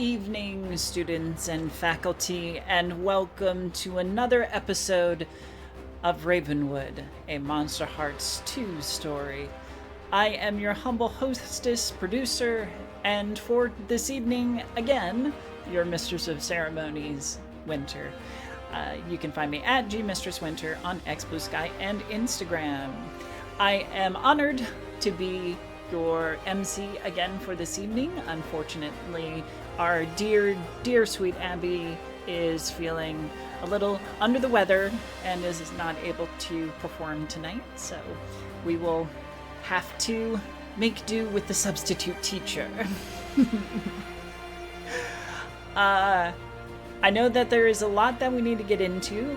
evening, students and faculty, and welcome to another episode of Ravenwood, a Monster Hearts 2 story. I am your humble hostess, producer, and for this evening, again, your Mistress of Ceremonies, Winter. You can find me at gmistresswinter on X, Blue Sky, and Instagram. I am honored to be your MC again for this evening. Unfortunately, our dear, dear sweet Abby is feeling a little under the weather and is not able to perform tonight, so we will have to make do with the substitute teacher. I know that there is a lot that we need to get into.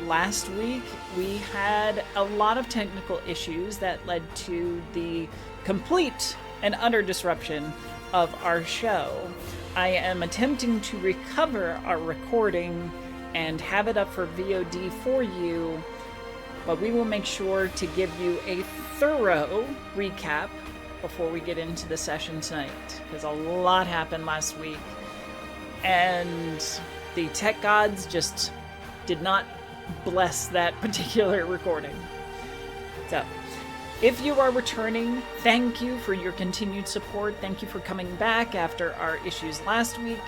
Last week, we had a lot of technical issues that led to the complete and utter disruption of our show. I am attempting to recover our recording and have it up for VOD for you, but we will make sure to give you a thorough recap before we get into the session tonight, because a lot happened last week, and the tech gods just did not bless that particular recording. So, if you are returning, thank you for your continued support. Thank you for coming back after our issues last week.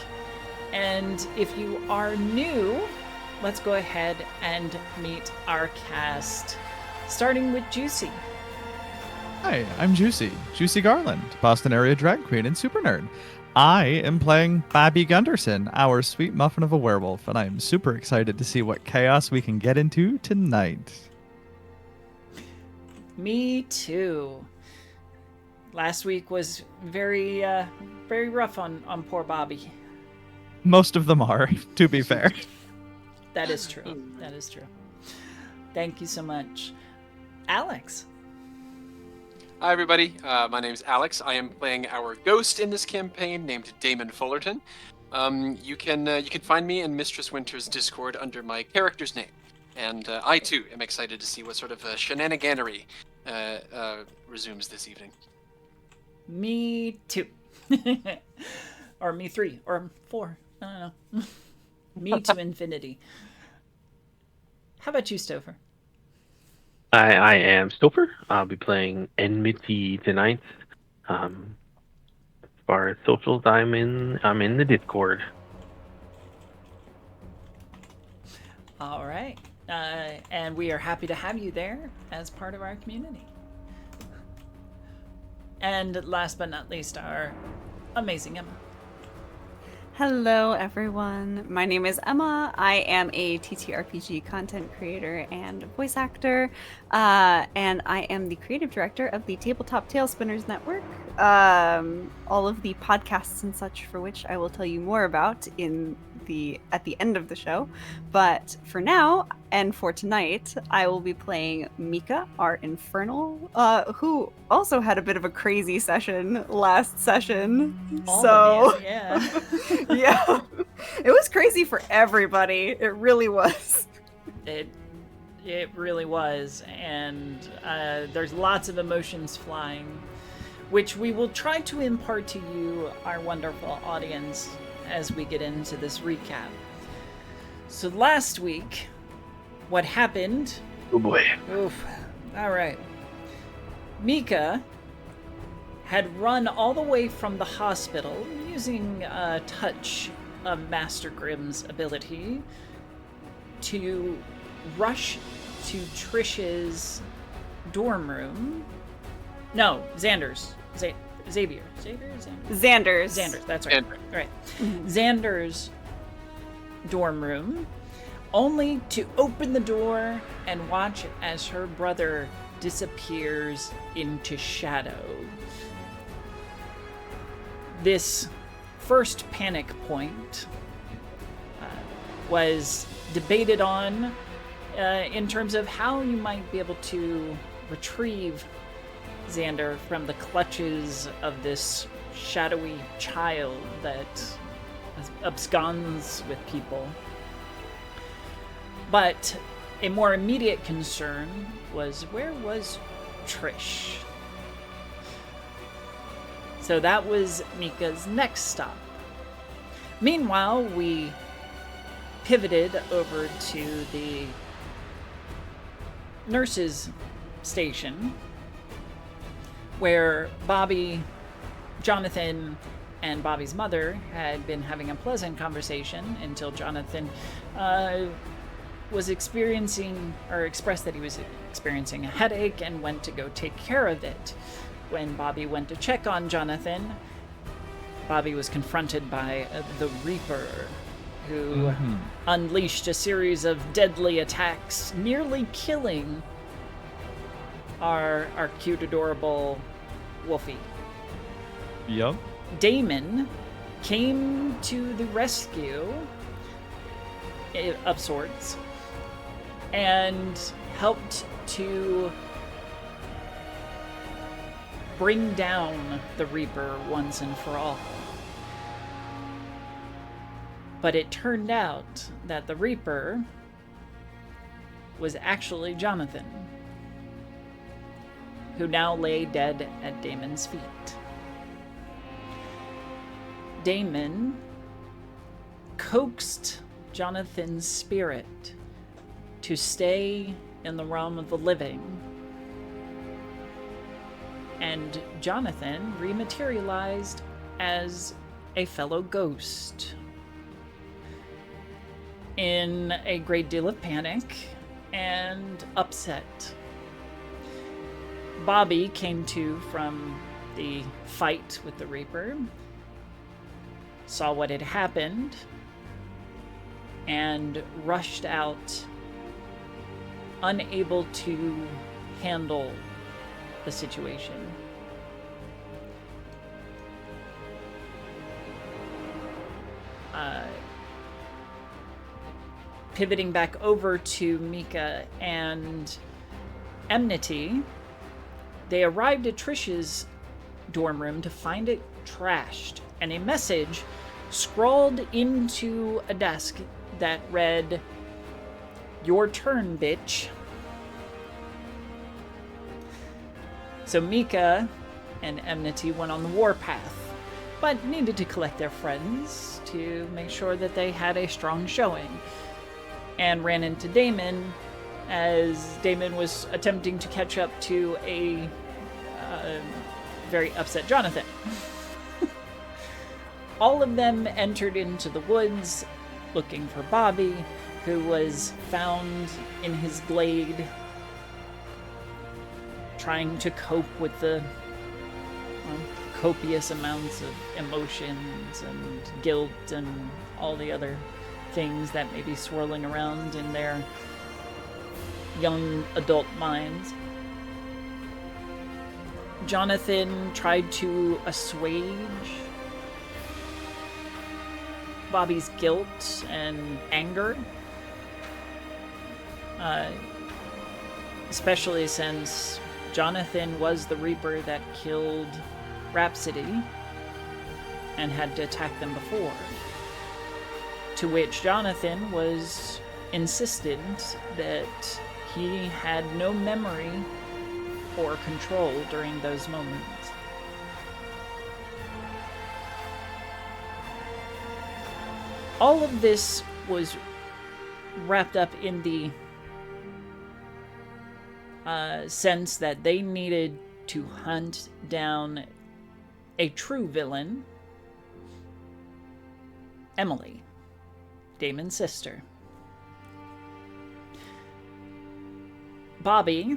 And if you are new, let's go ahead and meet our cast, starting with Juicy. Hi, I'm Juicy Garland, Boston area drag queen and super nerd. I am playing Bobby Gunderson, our sweet muffin of a werewolf, and I am super excited to see what chaos we can get into tonight. Me too. Last week was very rough on poor Bobby. Most of them are, to be fair. That is true. That is true. Thank you so much. Alex. Hi everybody, my name is Alex. I am playing our ghost in this campaign named Damon Fullerton. You can find me in Mistress Winter's Discord under my character's name. And I too am excited to see what sort of shenaniganery resumes this evening. Me too. Or me 3, or 4. I don't know. Me to infinity. How about you, Stouffer? I am Stouffer. I'll be playing Enmity tonight. As far as socials, I'm in the Discord. All right. And we are happy to have you there as part of our community. And last but not least, our amazing Emma. Hello everyone, my name is Emma. I am a TTRPG content creator and voice actor, and I am the creative director of the Tabletop Tailspinners Network, all of the podcasts and such for which I will tell you more about at the end of the show. But for now, and for tonight, I will be playing Mika, our Infernal, who also had a bit of a crazy session last session. Yeah. Yeah, it was crazy for everybody. It really was. It really was, and there's lots of emotions flying, which we will try to impart to you, our wonderful audience, as we get into this recap. So last week, what happened? Oh boy. Oof. All right. Mika had run all the way from the hospital using a touch of Master Grimm's ability to rush to Trish's dorm room. No, Xander's. Xavier, Xander's, that's right. Right. Xander's dorm room, only to open the door and watch as her brother disappears into shadow. This first panic point was debated on in terms of how you might be able to retrieve Xander from the clutches of this shadowy child that absconds with people. But a more immediate concern was, where was Trish? So that was Mika's next stop. Meanwhile, we pivoted over to the nurses' station, where Bobby, Jonathan, and Bobby's mother had been having a pleasant conversation until Jonathan was experiencing, or expressed that he was experiencing a headache and went to go take care of it. When Bobby went to check on Jonathan, Bobby was confronted by the Reaper, who unleashed a series of deadly attacks, nearly killing our cute, adorable Wolfie. Yup. Damon came to the rescue of sorts and helped to bring down the Reaper once and for all. But it turned out that the Reaper was actually Jonathan, who now lay dead at Damon's feet. Damon coaxed Jonathan's spirit to stay in the realm of the living, and Jonathan rematerialized as a fellow ghost. In a great deal of panic and upset, Bobby came to from the fight with the Reaper, saw what had happened, and rushed out, unable to handle the situation. Pivoting back over to Mika and Enmity, they arrived at Trish's dorm room to find it trashed, and a message scrawled into a desk that read, "Your turn, bitch." So Mika and Enmity went on the warpath, but needed to collect their friends to make sure that they had a strong showing, and ran into Damon as Damon was attempting to catch up to a very upset Jonathan. All of them entered into the woods looking for Bobby, who was found in his glade, trying to cope with the copious amounts of emotions and guilt and all the other things that may be swirling around in their young adult minds. Jonathan tried to assuage Bobby's guilt and anger, especially since Jonathan was the Reaper that killed Rhapsody and had to attack them before. To which Jonathan was insistent that he had no memory or control during those moments. All of this was wrapped up in the sense that they needed to hunt down a true villain, Emily, Damon's sister. Bobby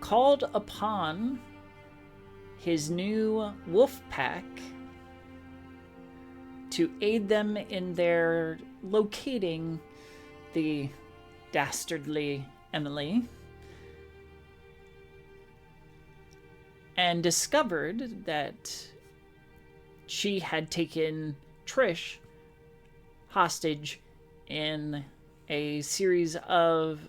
called upon his new wolf pack to aid them in their locating the dastardly Emily, and discovered that she had taken Trish hostage in a series of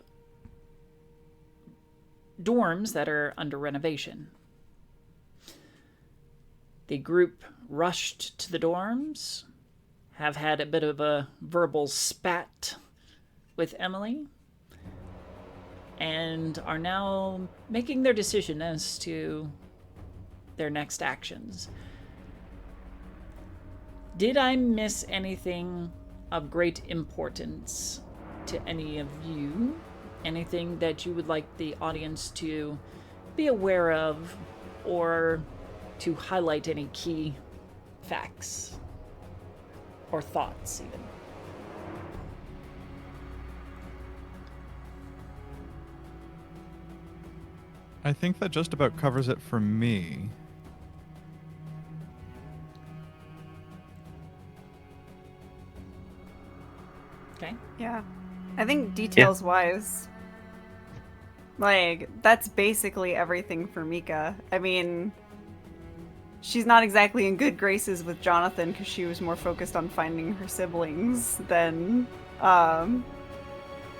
dorms that are under renovation. The group rushed to the dorms, have had a bit of a verbal spat with Emily, and are now making their decision as to their next actions. Did I miss anything of great importance to any of you? Anything that you would like the audience to be aware of, or to highlight any key facts or thoughts even? I think that just about covers it for me. Okay. Yeah. I think details wise, like, that's basically everything for Mika. I mean, she's not exactly in good graces with Jonathan because she was more focused on finding her siblings than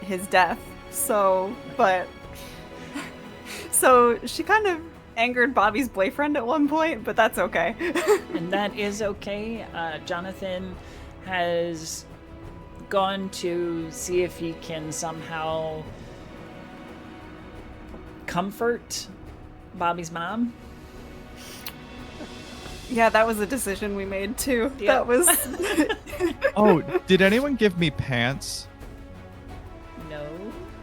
his death. So, but so she kind of angered Bobby's boyfriend at one point, but that's okay. And that is okay. Jonathan has gone to see if he can somehow comfort Bobby's mom. Yeah, that was a decision we made too. Yep. That was Oh, did anyone give me pants? No.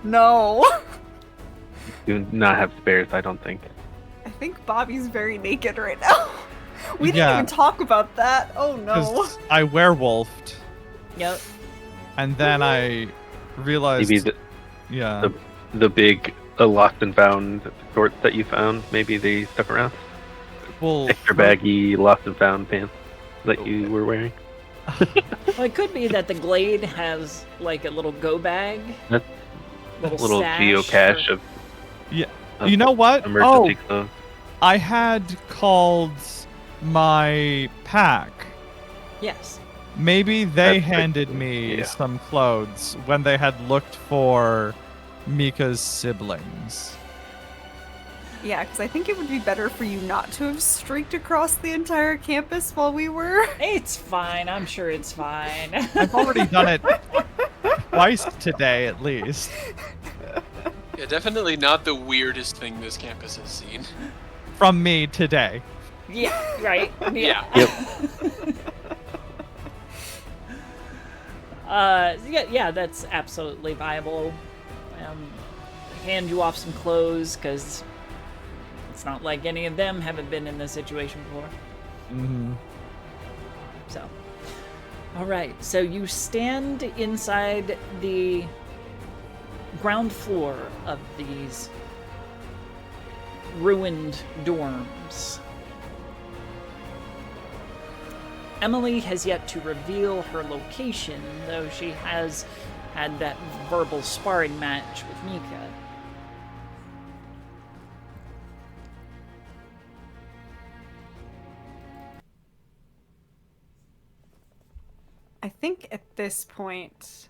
no. Do not have spares, I don't think. I think Bobby's very naked right now. We didn't Yeah. even talk about that. Oh no. 'Cause I werewolfed, Yep. and then I realized. Maybe Yeah. the big lost and found shorts that you found, maybe they stuck around. Well, Extra baggy lost and found pants that you were wearing. Well, it could be that the Glade has like a little go bag. That's Little, a little stash geocache for- of Yeah. You know what? emergency Oh, clothes. I had called my pack. Yes. Maybe they That's handed pretty- me yeah. some clothes when they had looked for Mika's siblings. Yeah, because I think it would be better for you not to have streaked across the entire campus while we were. It's fine. I'm sure it's fine. I've already done it twice today, at least. Yeah, definitely not the weirdest thing this campus has seen. From me today. Yeah, right. Yeah. Yeah, that's absolutely viable. Hand you off some clothes because it's not like any of them haven't been in this situation before. Mm-hmm. So, all right. So you stand inside the ground floor of these ruined dorms. Emily has yet to reveal her location, though she has had that verbal sparring match with Mika. I think at this point,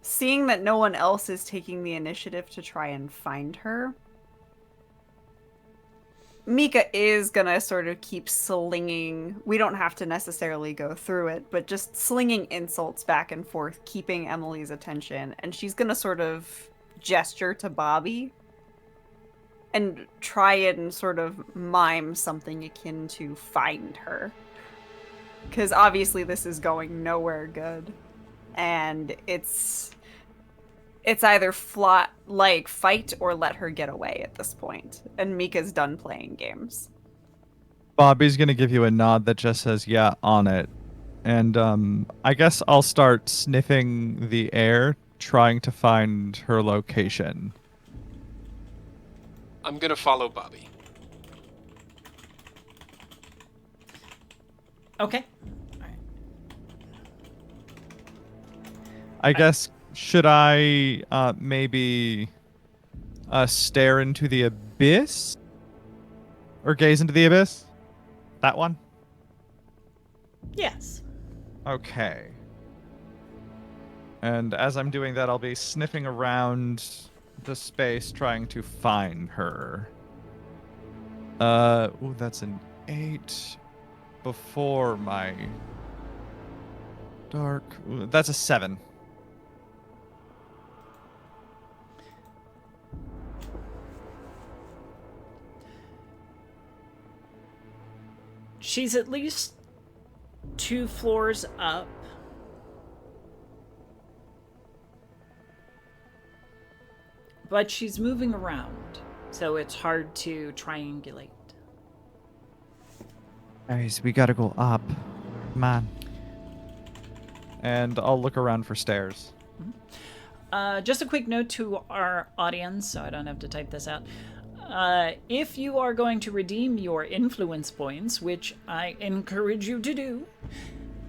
seeing that no one else is taking the initiative to try and find her, Mika is gonna sort of keep slinging. We don't have to necessarily go through it, but just slinging insults back and forth, keeping Emily's attention. And she's gonna sort of gesture to Bobby and try and sort of mime something akin to find her. Because obviously this is going nowhere good. And it's either fight or let her get away at this point. And Mika's done playing games. Bobby's gonna give you a nod that just says, yeah, on it. And I guess I'll start sniffing the air, trying to find her location. I'm gonna follow Bobby. Okay. I guess, should I maybe stare into the abyss? Or gaze into the abyss? That one? Yes. Okay. And as I'm doing that, I'll be sniffing around the space trying to find her. Ooh, that's an 8 before my dark. Ooh, that's a 7. She's at least 2 floors up. But she's moving around, so it's hard to triangulate. Guys, we gotta go up. Come on. And I'll look around for stairs. Just a quick note to our audience, so I don't have to type this out. If you are going to redeem your influence points, which I encourage you to do,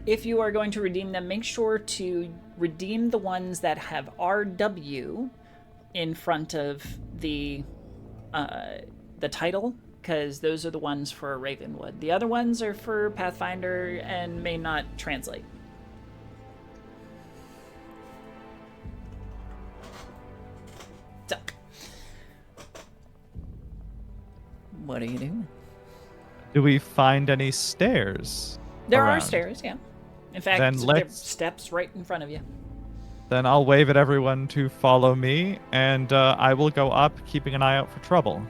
if you are going to redeem them, make sure to redeem the ones that have RW in front of the title, because those are the ones for Ravenwood. The other ones are for Pathfinder and may not translate. So, what are you doing? Do we find any stairs? There are around? stairs, yeah. In fact, Then there are let's- steps right in front of you. Then I'll wave at everyone to follow me, and I will go up, keeping an eye out for trouble.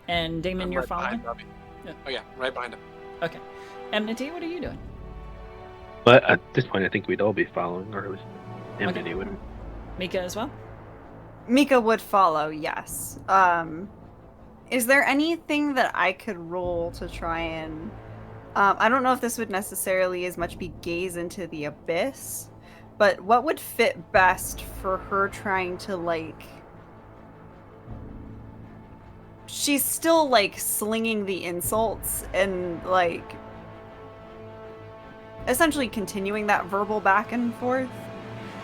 And Damon, I'm you're right following? behind Robbie. Yeah. Oh yeah, right behind him. Okay. Enmity, what are you doing? But at this point, I think we'd all be following, or at least Enmity would. Mika as well? Mika would follow, yes. Is there anything that I could roll to try and... I don't know if this would necessarily as much be gaze into the abyss, but what would fit best for her trying to, like... She's still, like, slinging the insults and, like... essentially continuing that verbal back and forth,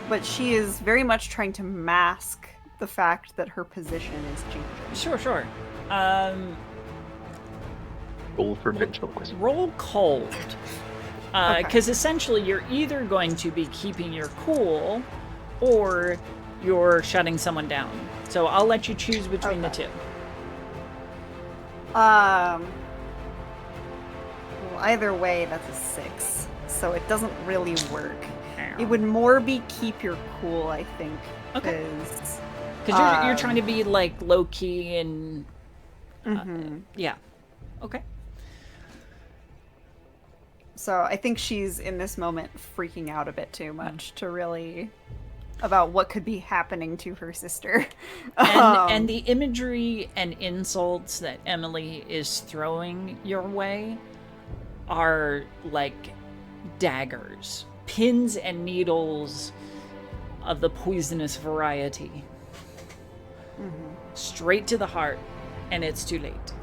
but she is very much trying to mask the fact that her position is changing. Sure. Roll for vigilance. Roll cold. Okay. Because essentially you're either going to be keeping your cool or you're shutting someone down. So I'll let you choose between the two. Well, either way, that's a 6, so it doesn't really work. It would more be keep your cool, I think. Okay. Because you're trying to be like low key and yeah. Okay. So I think she's in this moment freaking out a bit too much to really about what could be happening to her sister. And the imagery and insults that Emily is throwing your way are like daggers, pins and needles of the poisonous variety. Straight to the heart, and it's too late.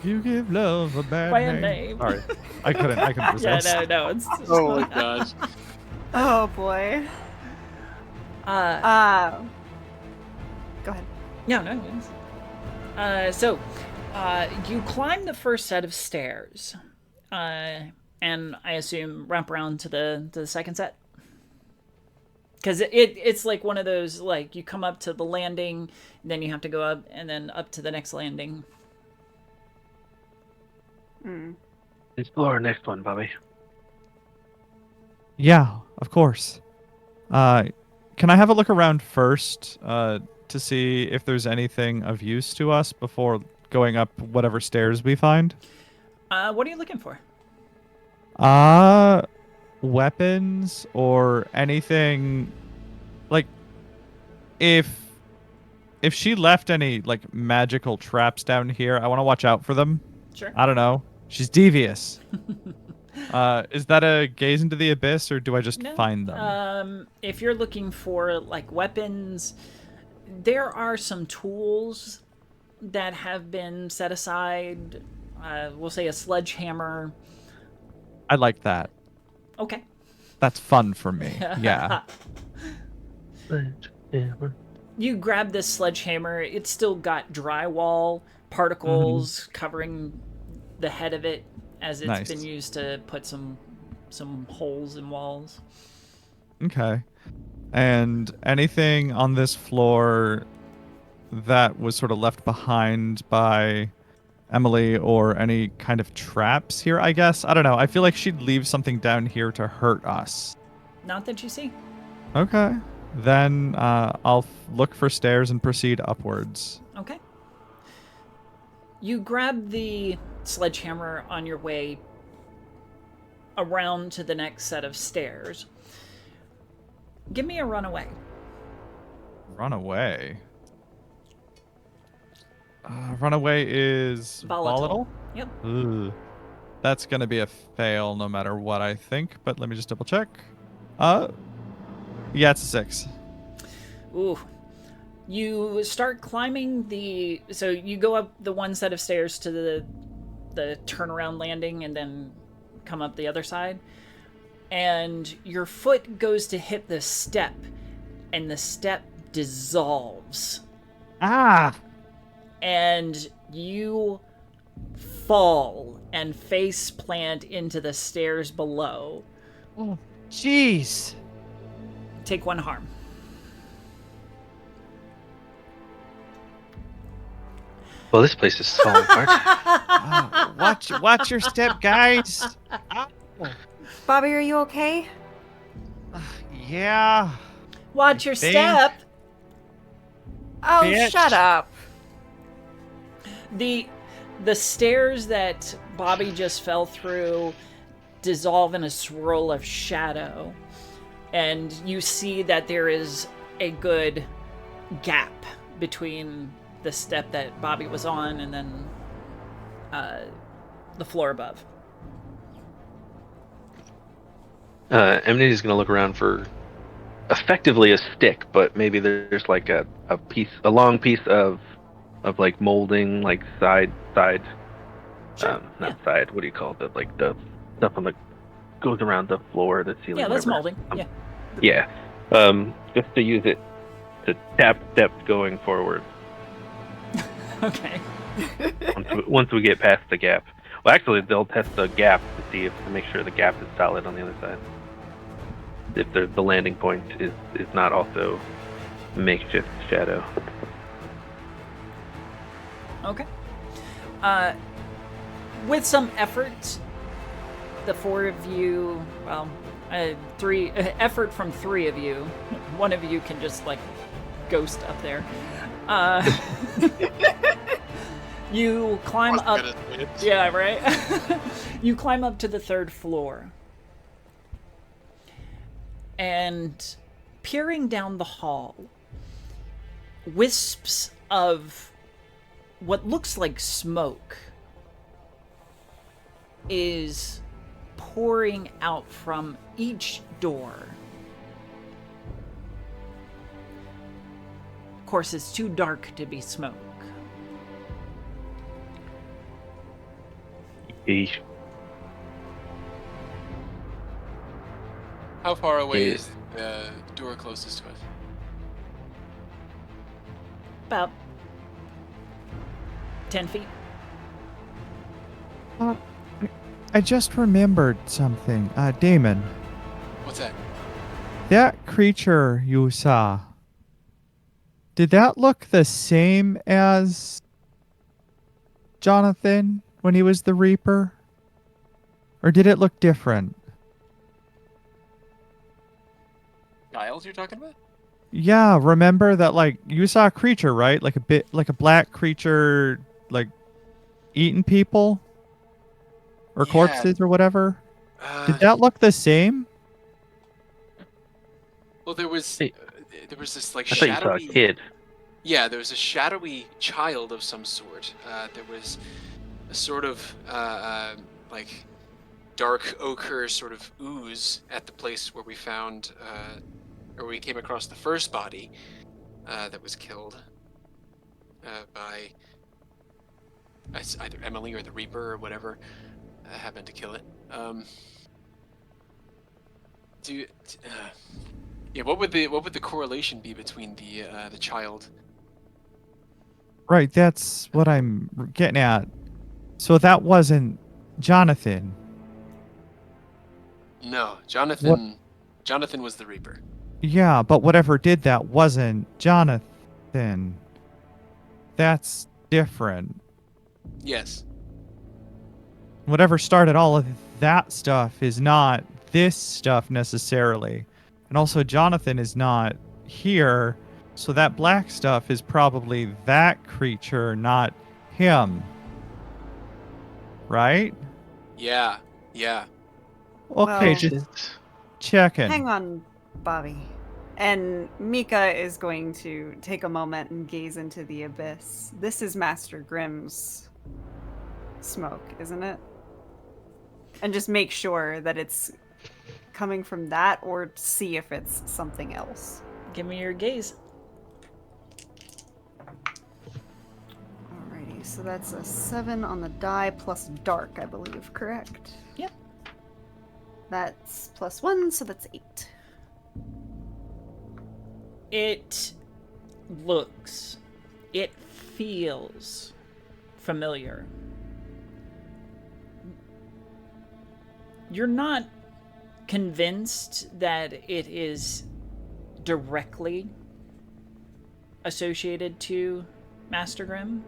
You give love a bad By a name. name. Sorry, I couldn't Yeah, resist. no, it's just Oh my gosh. Oh boy. Go ahead. No. So, you climb the first set of stairs, and I assume wrap around to the second set. Because it's like one of those, like, you come up to the landing, then you have to go up, and then up to the next landing. Explore our next one, Bobby. Yeah, of course. Can I have a look around first to see if there's anything of use to us before going up whatever stairs we find? What are you looking for? Weapons or anything. Like, if she left any like magical traps down here, I want to watch out for them. Sure. I don't know. She's devious. Is that a gaze into the abyss, or do I just No. find them? If you're looking for like weapons, there are some tools that have been set aside. We'll say a sledgehammer. I like that. Okay. That's fun for me. Yeah. You grab this sledgehammer. It's still got drywall particles covering the head of it, as it's been used to put some holes in walls. Okay. And anything on this floor that was sort of left behind by Emily, or any kind of traps here, I guess? I don't know. I feel like she'd leave something down here to hurt us. Not that you see. Okay. Then I'll look for stairs and proceed upwards. Okay. You grab the sledgehammer on your way around to the next set of stairs. Give me a runaway. Runaway. Runaway is volatile? Yep. Ugh. That's going to be a fail no matter what, I think. But let me just double check. Yeah, it's a 6. Ooh. You start climbing the... So you go up the one set of stairs to the turnaround landing and then come up the other side. And your foot goes to hit the step. And the step dissolves. Ah! And you fall and face plant into the stairs below. Oh, jeez. Take 1 harm. Well, this place is falling apart. Watch your step, guys. Bobby, are you okay? Yeah. Watch your They- step. Oh, Bitch. shut up. The stairs that Bobby just fell through dissolve in a swirl of shadow. And you see that there is a good gap between the step that Bobby was on and then the floor above. Enmity's going to look around for effectively a stick, but maybe there's like a long piece of like molding, like side, Sure, not side. What do you call it? Like the stuff on the goes around the floor, the ceiling. Yeah, that's whatever. molding. Yeah. Yeah. Just to use it to tap depth going forward. Okay. once we get past the gap. Well, actually, they'll test the gap to make sure the gap is solid on the other side. If the landing point is not also makeshift shadow. Okay. With some effort, the 4 of you, well, effort from 3 of you. One of you can just like ghost up there. You climb Wasn't up. good at it. Yeah, right? You climb up to the 3rd floor. And peering down the hall, wisps of what looks like smoke is pouring out from each door. Of course, it's too dark to be smoke. Eesh. How far away Yeah. is the door closest to us? About 10 feet. I just remembered something. Damon, What's that? that creature you saw, did that look the same as Jonathan when he was the Reaper? Or did it look different? Giles you're talking about? Yeah, remember that, like, you saw a creature, right? Like a black creature, like, eating people? Or Yeah. corpses or whatever? Did that look the same? Well, there was Hey. this like I thought you saw a shadowy. kid. Yeah, there was a shadowy child of some sort. There was a sort of like dark ochre sort of ooze at the place where we found, or we came across the first body that was killed by either Emily or the Reaper or whatever happened to kill it. Yeah, what would the correlation be between the child? Right, that's what I'm getting at. So that wasn't Jonathan. No, Jonathan was the Reaper. Yeah, but whatever did that wasn't Jonathan. That's different. Yes. Whatever started all of that stuff is not this stuff necessarily. And also Jonathan is not here, so that black stuff is probably that creature, not him. right? Yeah. Okay, Well- just checking. Hang on, Bobby. And Mika is going to take a moment and gaze into the abyss. This is Master Grimm's smoke, isn't it? And just make sure that it's coming from that, or see if it's something else. Give me your gaze. Alrighty, so that's a 7 on the die plus dark, I believe, correct? Yep. That's +1, so that's 8. It looks, it feels familiar. You're not convinced that it is directly associated to Master Grimm.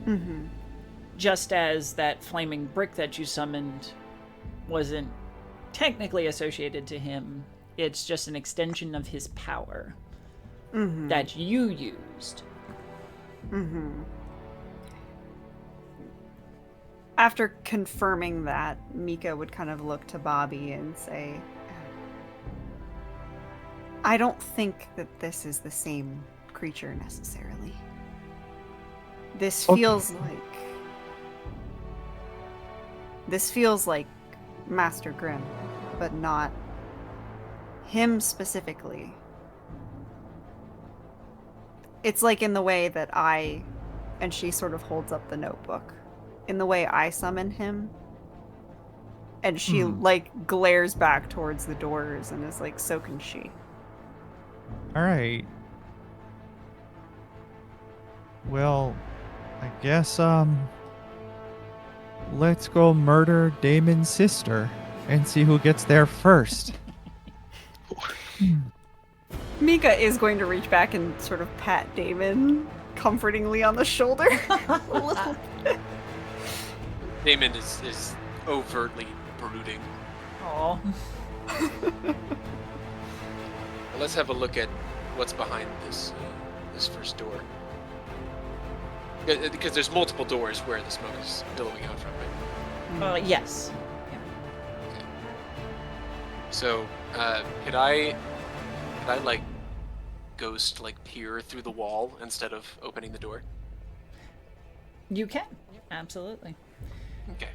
Mm-hmm. Just as that flaming brick that you summoned wasn't technically associated to him, it's just an extension of his power that you used. Mm-hmm. After confirming that, Mika would kind of look to Bobby and say, I don't think that this is the same creature necessarily. This feels like Master Grimm, but not him specifically. It's like in the way that and she sort of holds up the notebook, in the way I summon him, and she like glares back towards the doors and is like, so can she. All right. Well, I guess let's go murder Damon's sister and see who gets there first. Mika is going to reach back and sort of pat Damon comfortingly on the shoulder. A little bit. Damon is overtly brooding. Aw. Well, let's have a look at what's behind this first door. Because there's multiple doors where the smoke is billowing out from, right? Yes. So, could I like ghost like peer through the wall instead of opening the door? You can. Absolutely. Okay.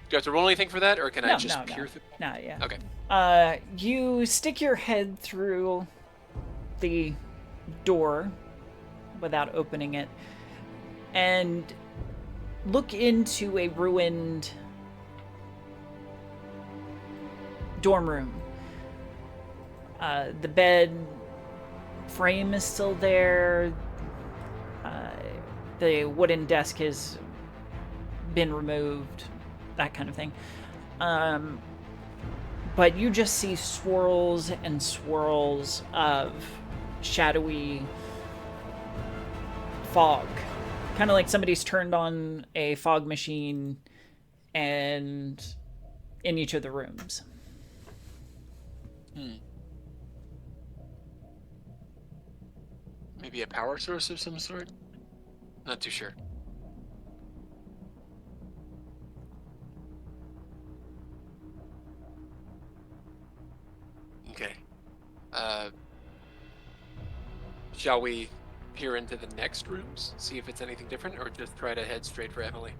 Do I have to roll anything for that, or can I just No. peer through? No, yeah. Okay. You stick your head through the door without opening it and look into a ruined dorm room. The bed frame is still there. The wooden desk has been removed, that kind of thing. But you just see swirls and swirls of shadowy fog. Kind of like somebody's turned on a fog machine and in each of the rooms. Maybe a power source of some sort? Not too sure. Okay. Shall we peer into the next rooms, see if it's anything different, or just try to head straight for Emily?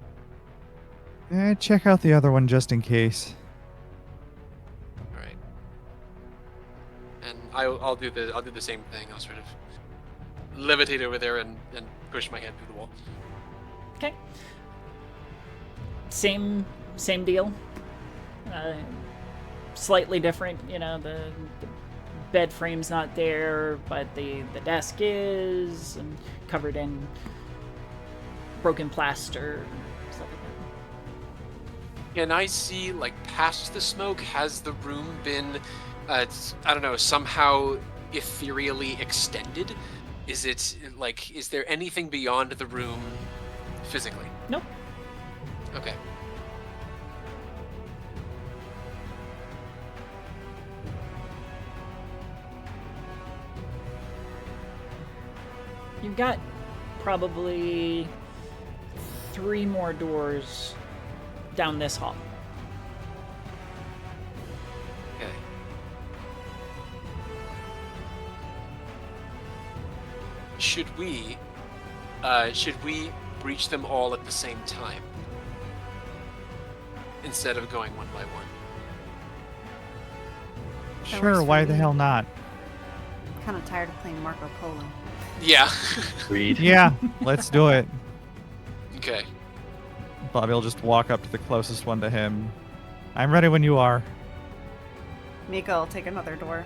Check out the other one just in case. All right. And I'll do the same thing. I'll sort of levitate over there and push my head through the wall. Okay. Same deal. Slightly different, the bed frame's not there, but the desk is, and covered in broken plaster, stuff like that. Can I see, like, past the smoke? Has the room been, I don't know, somehow ethereally extended? Is it, like, is there anything beyond the room physically? Nope. Okay. You've got probably 3 more doors down this hall. Okay. Should we breach them all at the same time instead of going one by one? That works Sure, for why the me. hell not? I'm kind of tired of playing Marco Polo. Yeah. Read. Yeah, let's do it. Okay. Bobby will just walk up to the closest one to him. I'm ready when you are. Mika will take another door.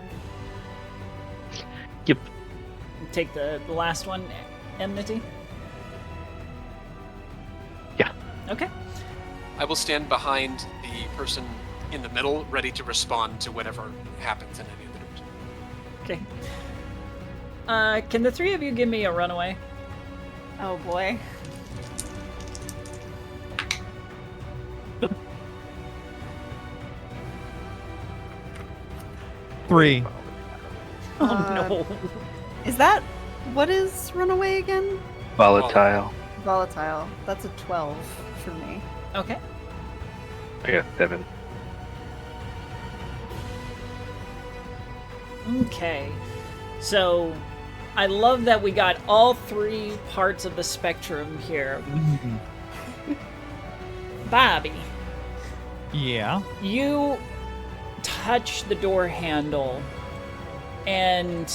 Yep. Take the last one, Enmity? Yeah. Okay. I will stand behind the person in the middle, ready to respond to whatever happens in any of the doors. Okay. Can the 3 of you give me a runaway? Oh boy. Three. Oh Uh, no. Is that what is runaway again? Volatile. Volatile. That's a 12 for me. Okay. I got 7. Okay. So, I love that we got all 3 parts of the spectrum here. Bobby, Yeah. you touch the door handle and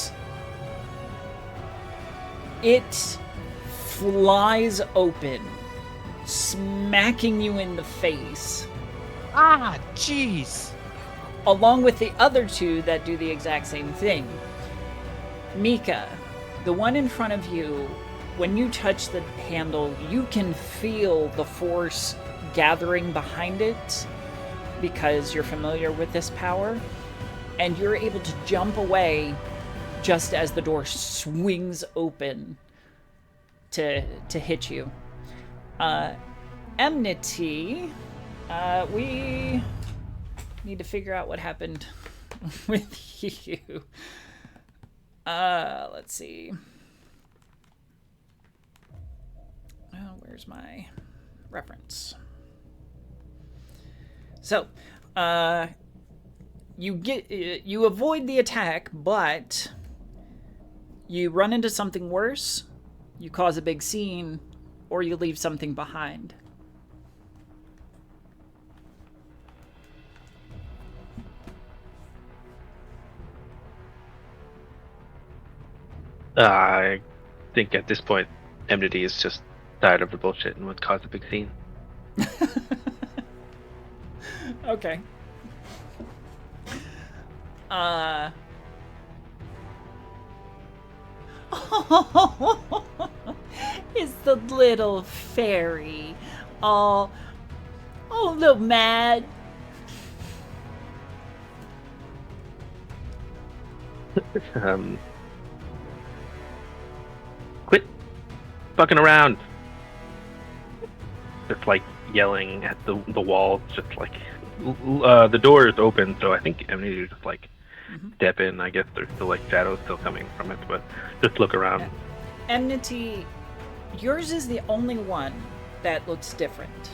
it flies open, smacking you in the face, Ah, jeez. along with the other 2 that do the exact same thing. Mika, the one in front of you, when you touch the handle, you can feel the force gathering behind it because you're familiar with this power, and you're able to jump away just as the door swings open to hit you. Enmity, we need to figure out what happened with you. Let's see. Where's my reference? So, you avoid the attack, but you run into something worse, you cause a big scene, or you leave something behind. I think at this point, Enmity is just tired of the bullshit and would cause a big scene. Okay. It's the little fairy. Oh, little mad. Quit fucking around. Just like yelling at the walls, just like the door is open, so I think Enmity just like step in. I guess there's still like shadows still coming from it, but just look around. Enmity, yours is the only one that looks different.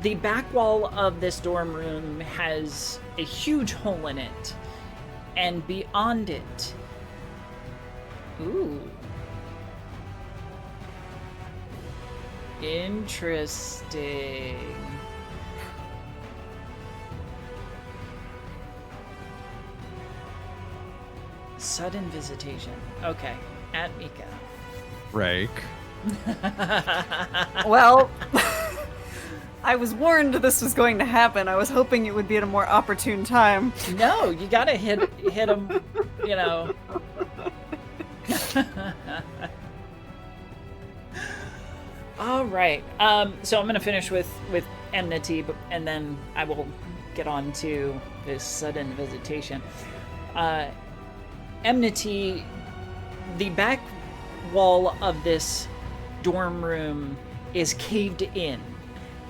The back wall of this dorm room has a huge hole in it, and beyond it, ooh, interesting. Sudden visitation. Okay, at Mika. Rake. Well, I was warned this was going to happen. I was hoping it would be at a more opportune time. No, you gotta hit him, you know. All right. So I'm gonna finish with enmity, and then I will get on to this sudden visitation. Enmity, the back wall of this dorm room is caved in,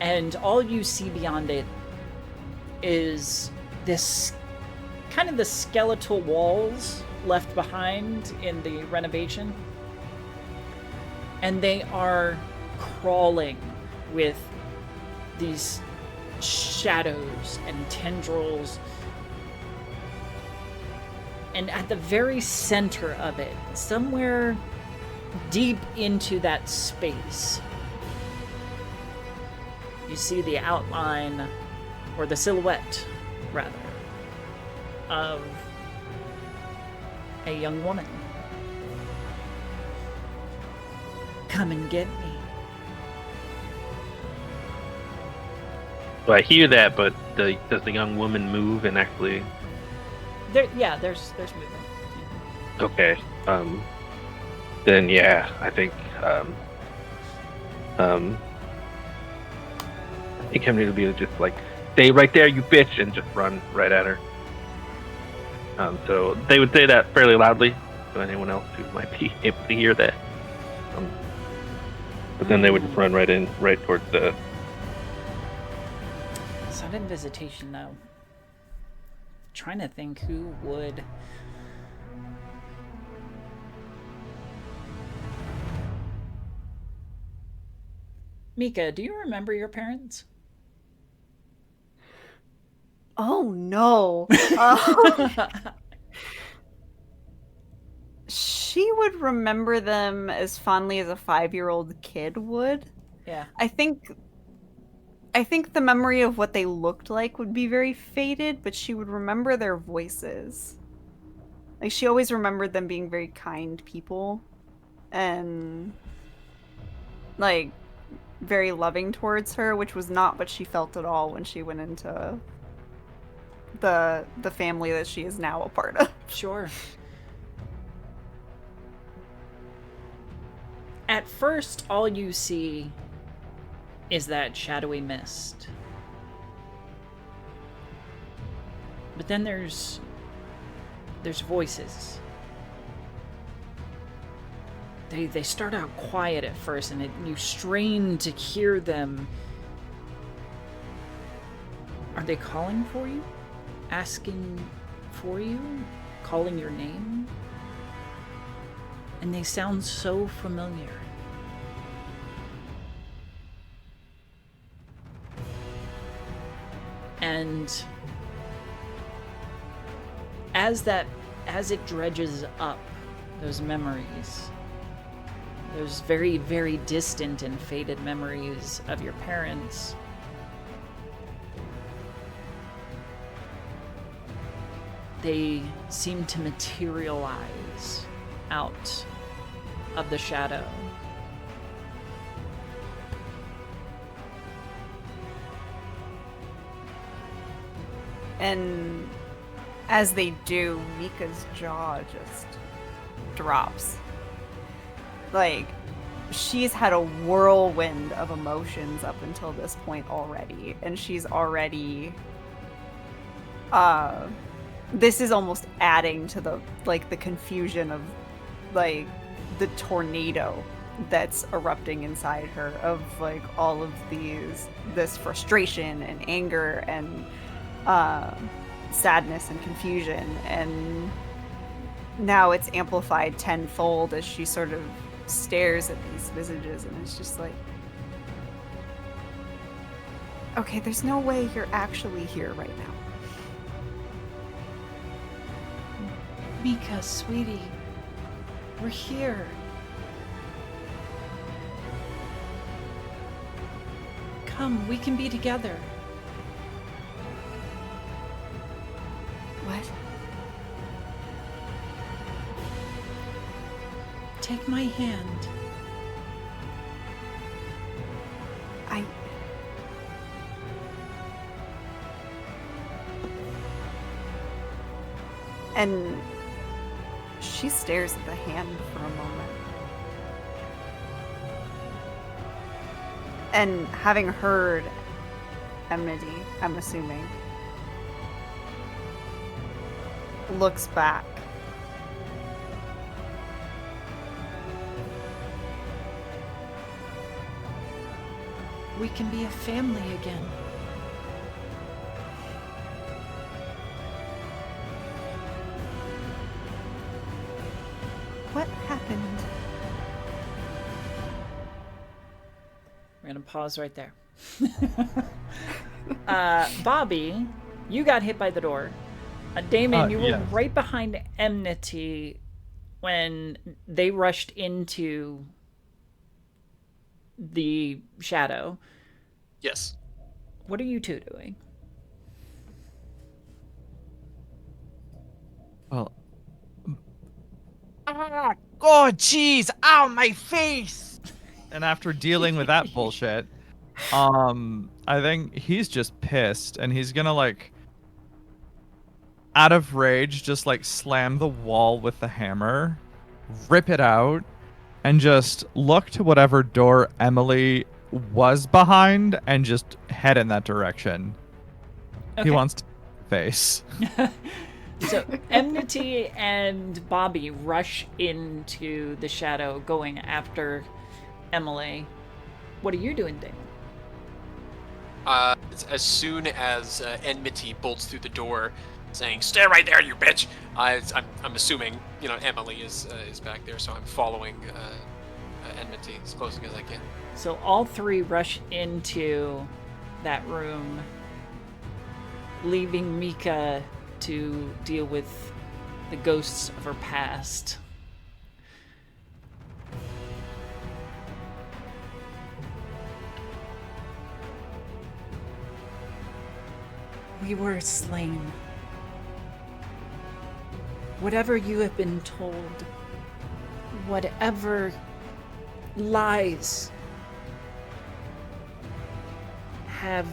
and all you see beyond it is this kind of the skeletal walls left behind in the renovation, and they are crawling with these shadows and tendrils. And at the very center of it, somewhere deep into that space, you see the outline, or the silhouette, rather, of a young woman. Come and get me. So I hear that, but does the young woman move and actually? There's movement. Yeah. Okay. Then yeah, I think I'm going to be just like, stay right there, you bitch, and just run right at her. So they would say that fairly loudly, so anyone else who might be able to hear that. But then they would just run right towards the. Sudden visitation, though. Trying to think who would. Mika, do you remember your parents? Oh no. She would remember them as fondly as a 5-year-old kid would. Yeah. I think the memory of what they looked like would be very faded, but she would remember their voices. Like, she always remembered them being very kind people and like very loving towards her, which was not what she felt at all when she went into the family that she is now a part of. Sure. At first, all you see is that shadowy mist. But then there's voices. They start out quiet at first, and you strain to hear them. Are they calling for you? Asking for you? Calling your name? And they sound so familiar. And as it dredges up those memories, those very, very distant and faded memories of your parents, they seem to materialize out of the shadow. And as they do, Mika's jaw just drops. Like, she's had a whirlwind of emotions up until this point already, and she's already this is almost adding to the confusion of like the tornado that's erupting inside her of like all of this frustration and anger and sadness and confusion, and now it's amplified tenfold as she sort of stares at these visages, and it's just like, okay, there's no way you're actually here right now. Mika, sweetie, we're here. Come, we can be together. What? Take my hand. And she stares at the hand for a moment. And having heard Enmity, I'm assuming, looks back. We can be a family again. What happened? pause right there. Bobby, you got hit by the door. Damon, you were yes. right behind Enmity when they rushed into the shadow. Yes. What are you two doing? Well, Oh, jeez! Ow, my face! and after dealing with that bullshit, I think he's just pissed, and he's gonna like, out of rage, just like slam the wall with the hammer, rip it out, and just look to whatever door Emily was behind, and just head in that direction. Okay. He wants to face. So Enmity and Bobby rush into the shadow going after Emily. What are you doing, Damon? As soon as Enmity bolts through the door, saying "Stay right there, you bitch," I'm assuming Emily is back there, so I'm following Enmity as close as I can. So all three rush into that room, leaving Mika to deal with the ghosts of her past. We were slain. Whatever you have been told, whatever lies have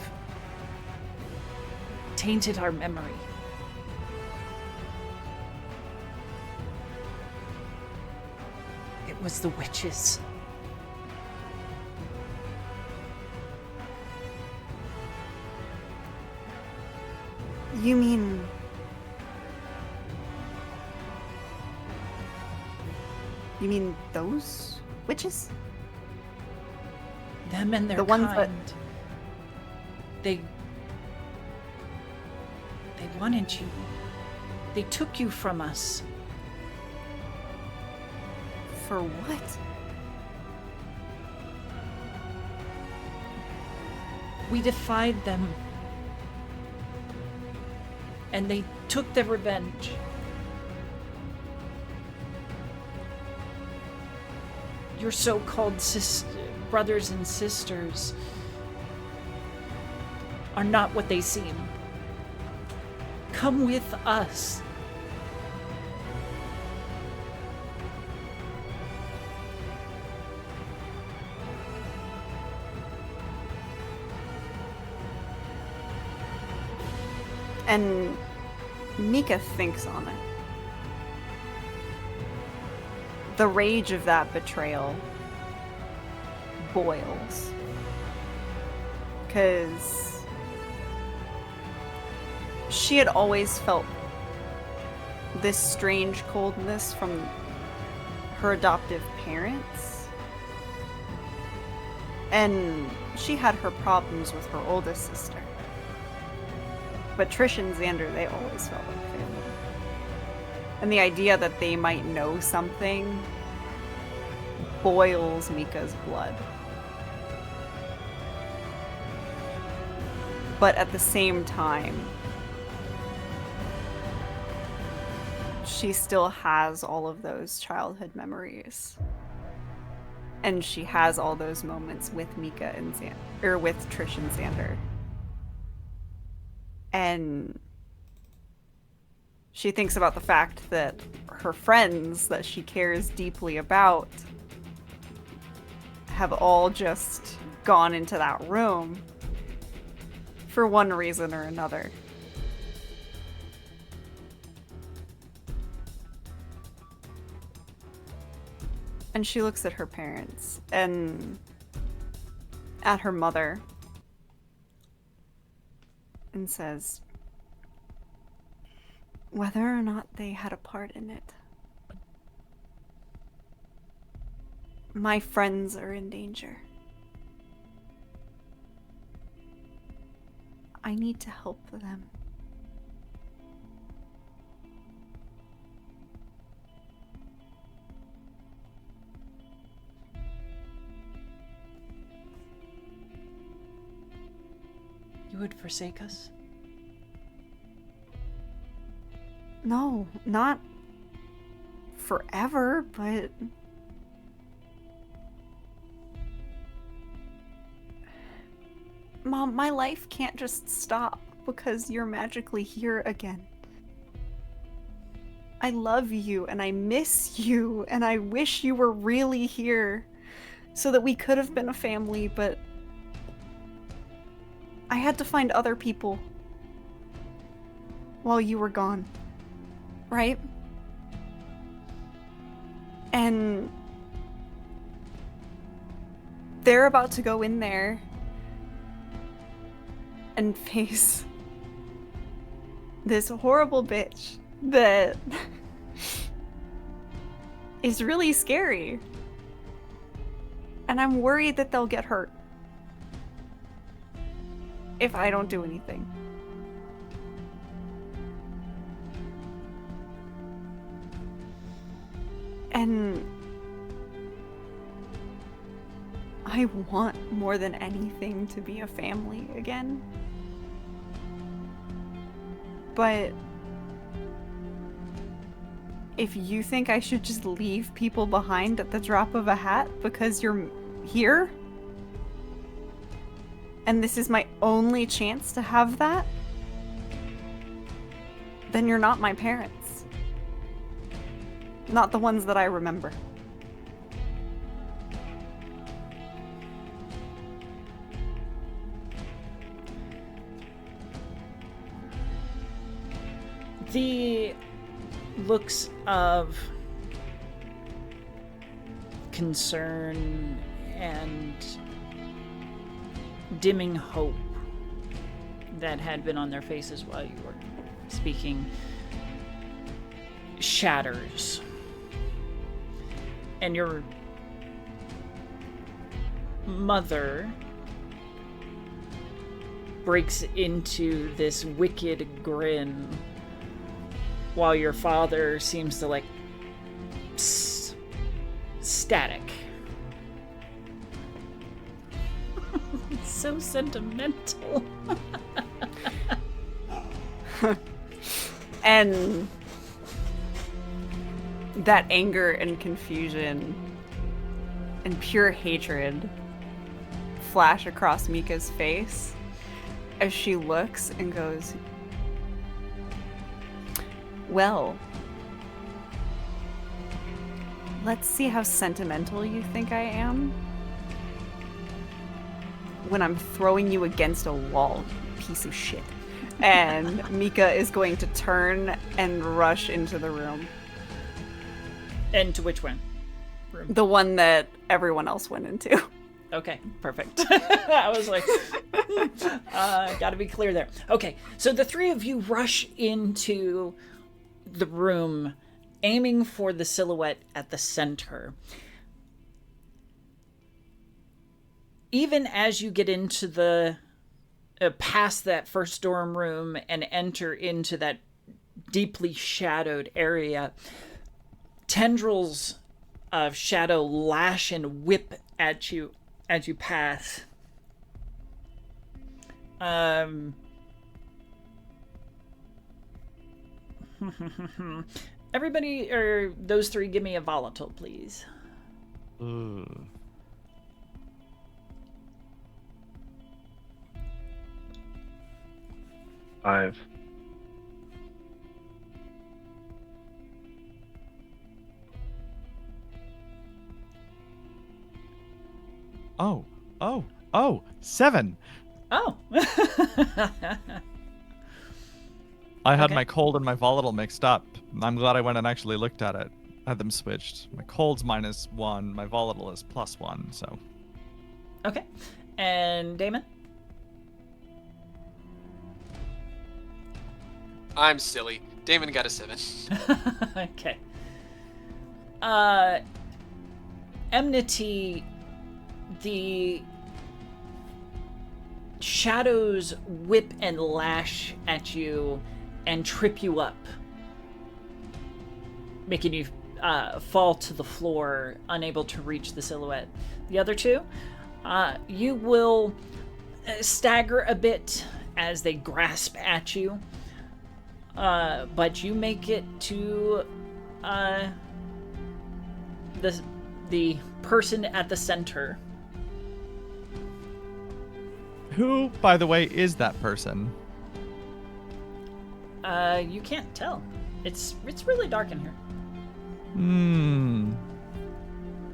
tainted our memory. It was the witches. You mean... You mean those witches? Them and their The ones that- kind. They wanted you. They took you from us. For what? We defied them. And they took their revenge. Your so-called brothers and sisters are not what they seem. Come with us. And Mika thinks on it. The rage of that betrayal boils. Because she had always felt this strange coldness from her adoptive parents. And she had her problems with her oldest sister. But Trish and Xander, they always felt like family. And the idea that they might know something boils Mika's blood. But at the same time, she still has all of those childhood memories. And she has all those moments with Mika and with Trish and Xander. And she thinks about the fact that her friends that she cares deeply about have all just gone into that room for one reason or another. And she looks at her parents and at her mother and says, whether or not they had a part in it, my friends are in danger. I need to help them. you would forsake us? No, not forever, but... Mom, my life can't just stop because you're magically here again. I love you, and I miss you, and I wish you were really here so that we could have been a family, but I had to find other people while you were gone, right? And they're about to go in there and face this horrible bitch that is really scary. And I'm worried that they'll get hurt if I don't do anything. And I want more than anything to be a family again. But if you think I should just leave people behind at the drop of a hat because you're here, and this is my only chance to have that, then you're not my parents. Not the ones that I remember. The looks of concern and dimming hope that had been on their faces while you were speaking shatters. And your mother breaks into this wicked grin while your father seems to static. It's so sentimental. And that anger and confusion and pure hatred flash across Mika's face as she looks and goes, well, let's see how sentimental you think I am when I'm throwing you against a wall, you piece of shit. And Mika is going to turn and rush into the room. And to which one? Room. The one that everyone else went into. Okay, perfect. I was like, gotta be clear there. Okay, so the three of you rush into the room, aiming for the silhouette at the center. Even as you get into the past that first dorm room and enter into that deeply shadowed area, tendrils of shadow lash and whip at you as you pass. Everybody, or those three, give me a volatile, please. Ooh. Five. Oh, 7. Oh. I had Okay. my cold and my volatile mixed up. I'm glad I went and actually looked at it. I had them switched. My cold's -1, my volatile is +1, so. Okay. And Damon? I'm silly. Damon got a 7. Okay. Enmity, the shadows whip and lash at you and trip you up, making you fall to the floor, unable to reach the silhouette. The other two, you will stagger a bit as they grasp at you. But you make it to the person at the center. Who, by the way, is that person? You can't tell. It's really dark in here.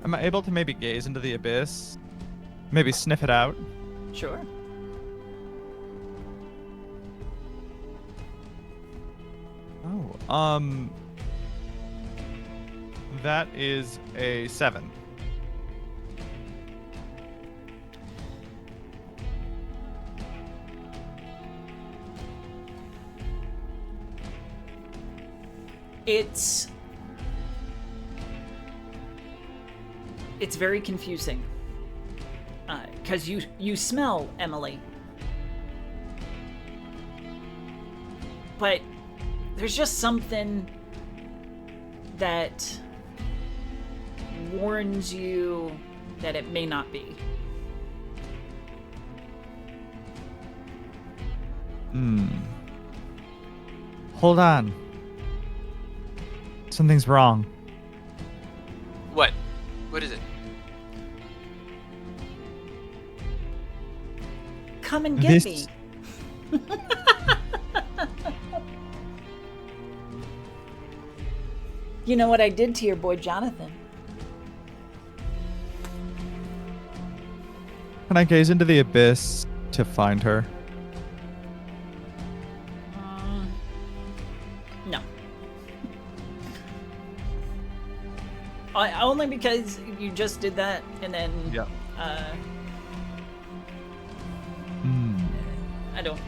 Am I able to maybe gaze into the abyss? Maybe sniff it out? Sure. Oh, that is a 7. It's very confusing. Because you smell Emily. But there's just something that warns you that it may not be. Hold on. Something's wrong. What? What is it? Come and get me. You know what I did to your boy Jonathan? Can I gaze into the abyss to find her? No. Only because you just did that, and then Yeah. I don't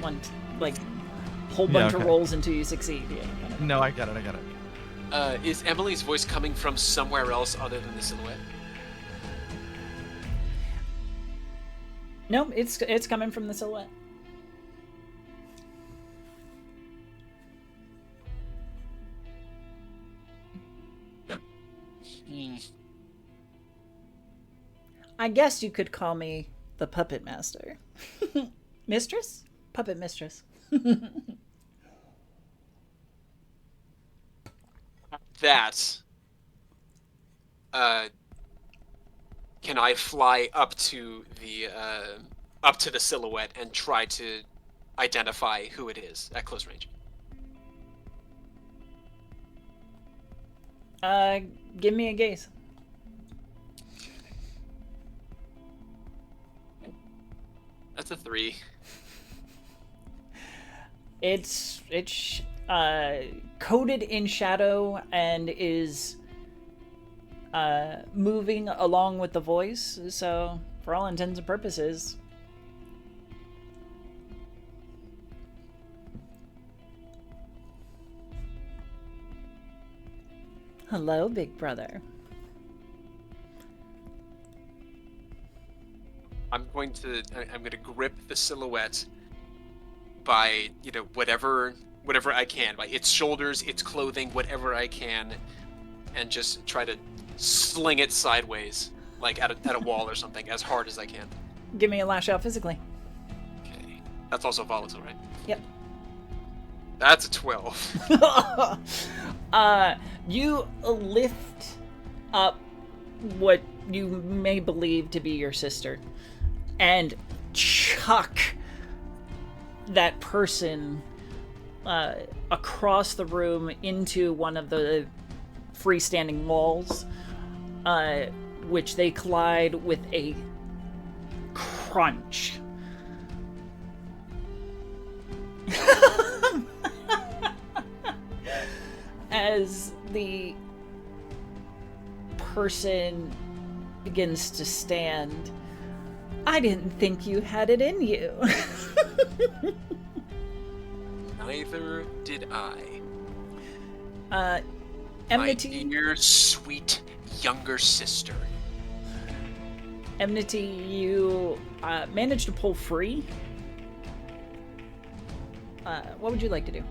want like a whole bunch of rolls until you succeed. Yeah, kind of. No, I get it. Is Emily's voice coming from somewhere else other than the silhouette? No, it's coming from the silhouette. I guess you could call me the puppet master. Mistress? Puppet mistress. That. Can I fly up to the silhouette and try to identify who it is at close range? Give me a gaze. That's a 3. It's coated in shadow and is moving along with the voice, so for all intents and purposes. Hello, big brother. I'm going to grip the silhouette by, whatever I can, by its shoulders, its clothing, whatever I can, and just try to sling it sideways, like at a wall or something, as hard as I can. Give me a lash out physically. Okay. That's also volatile, right? Yep. That's a 12. You lift up what you may believe to be your sister and chuck that person across the room into one of the freestanding walls, which they collide with a crunch. As the person begins to stand, I didn't think you had it in you. Neither did I. Enmity. My dear, sweet, younger sister. Enmity, you managed to pull free. What would you like to do?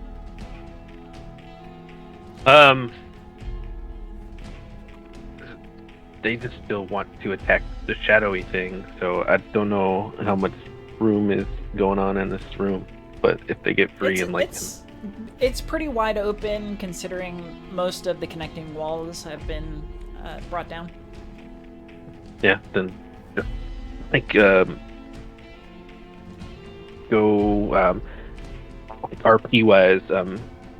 They just still want to attack the shadowy thing, so I don't know how much room is going on in this room. But if they get free and like, it's pretty wide open considering most of the connecting walls have been brought down. yeah, then just like go RP wise.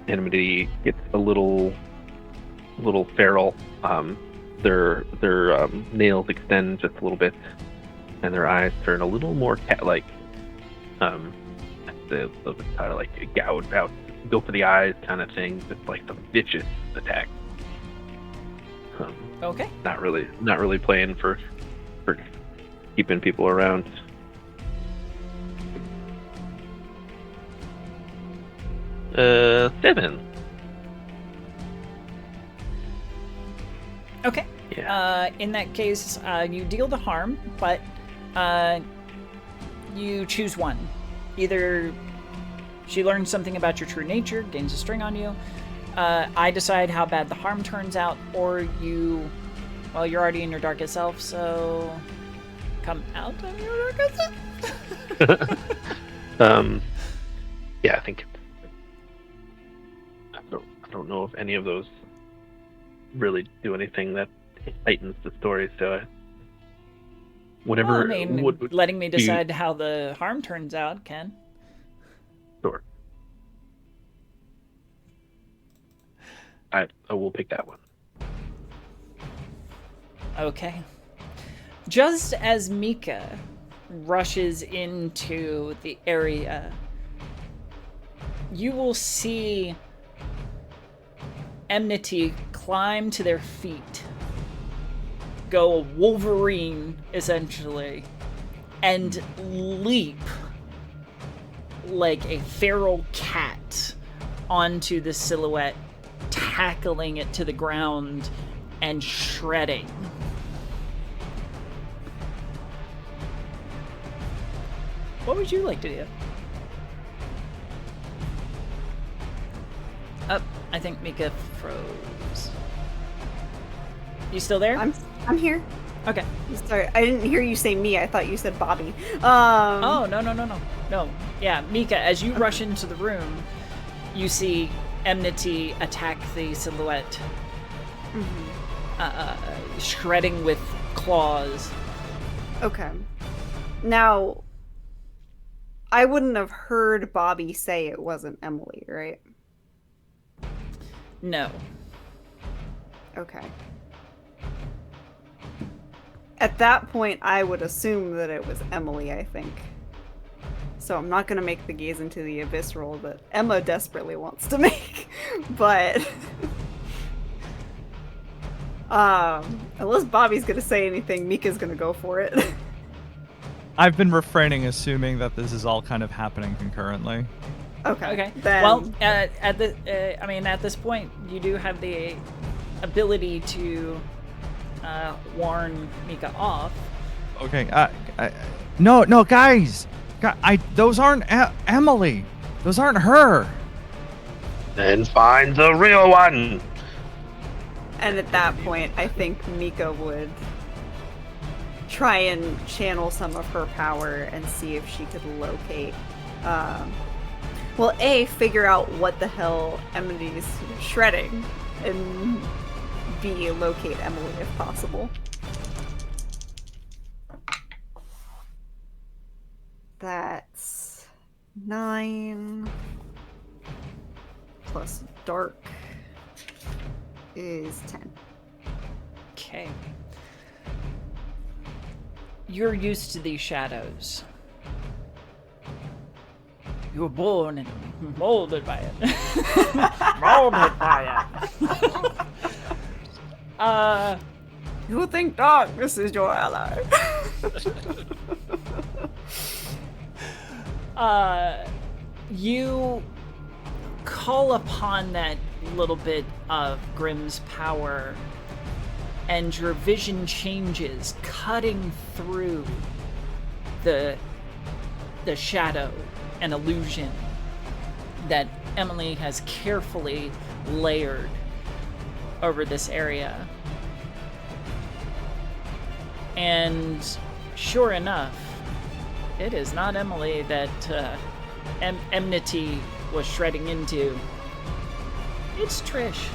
Enmity gets a little feral. Their nails extend just a little bit, and their eyes turn a little more cat-like. They'll kind of like gouge out, go for the eyes, kind of thing. Just like some vicious attack. Okay. Not really playing for keeping people around. Seven. Okay. Yeah. In that case, you deal the harm, but you choose one. Either she learns something about your true nature, gains a string on you, I decide how bad the harm turns out, or you're already in your darkest self, so come out of your darkest self. Yeah, I think I don't know if any of those really do anything that heightens the story, so whatever. Well, I mean, letting me decide how the harm turns out can. Sure. I will pick that one. Okay. Just as Mika rushes into the area, you will see Enmity climb to their feet, go Wolverine, essentially, and leap like a feral cat onto the silhouette, tackling it to the ground and shredding. What would you like to do? I think Mika froze. You still there? I'm here. Okay. Sorry, I didn't hear you say me. I thought you said Bobby. Oh, no. Yeah, Mika, as you rush into the room, you see Enmity attack the silhouette, shredding with claws. Okay. Now, I wouldn't have heard Bobby say it wasn't Emily, right? No. Okay. At that point, I would assume that it was Emily, I think. So I'm not going to make the gaze into the abyss roll that Emma desperately wants to make. But unless Bobby's going to say anything, Mika's going to go for it. I've been refraining, assuming that this is all kind of happening concurrently. Okay. Then... Well, at this point, you do have the ability to warn Mika off. Okay. No, guys. Those aren't Emily. Those aren't her. Then find the real one. And at that point, I think Mika would try and channel some of her power and see if she could locate. Figure out what the hell Emily's shredding, and B, locate Emily if possible. That's 9 plus dark is 10. Okay. You're used to these shadows. You were born and molded by it. Molded by it. You think darkness is your ally? You call upon that little bit of Grimm's power, and your vision changes, cutting through the shadow and illusion that Emily has carefully layered over this area. And sure enough, It is not Emily that Enmity was shredding into. It's Trish.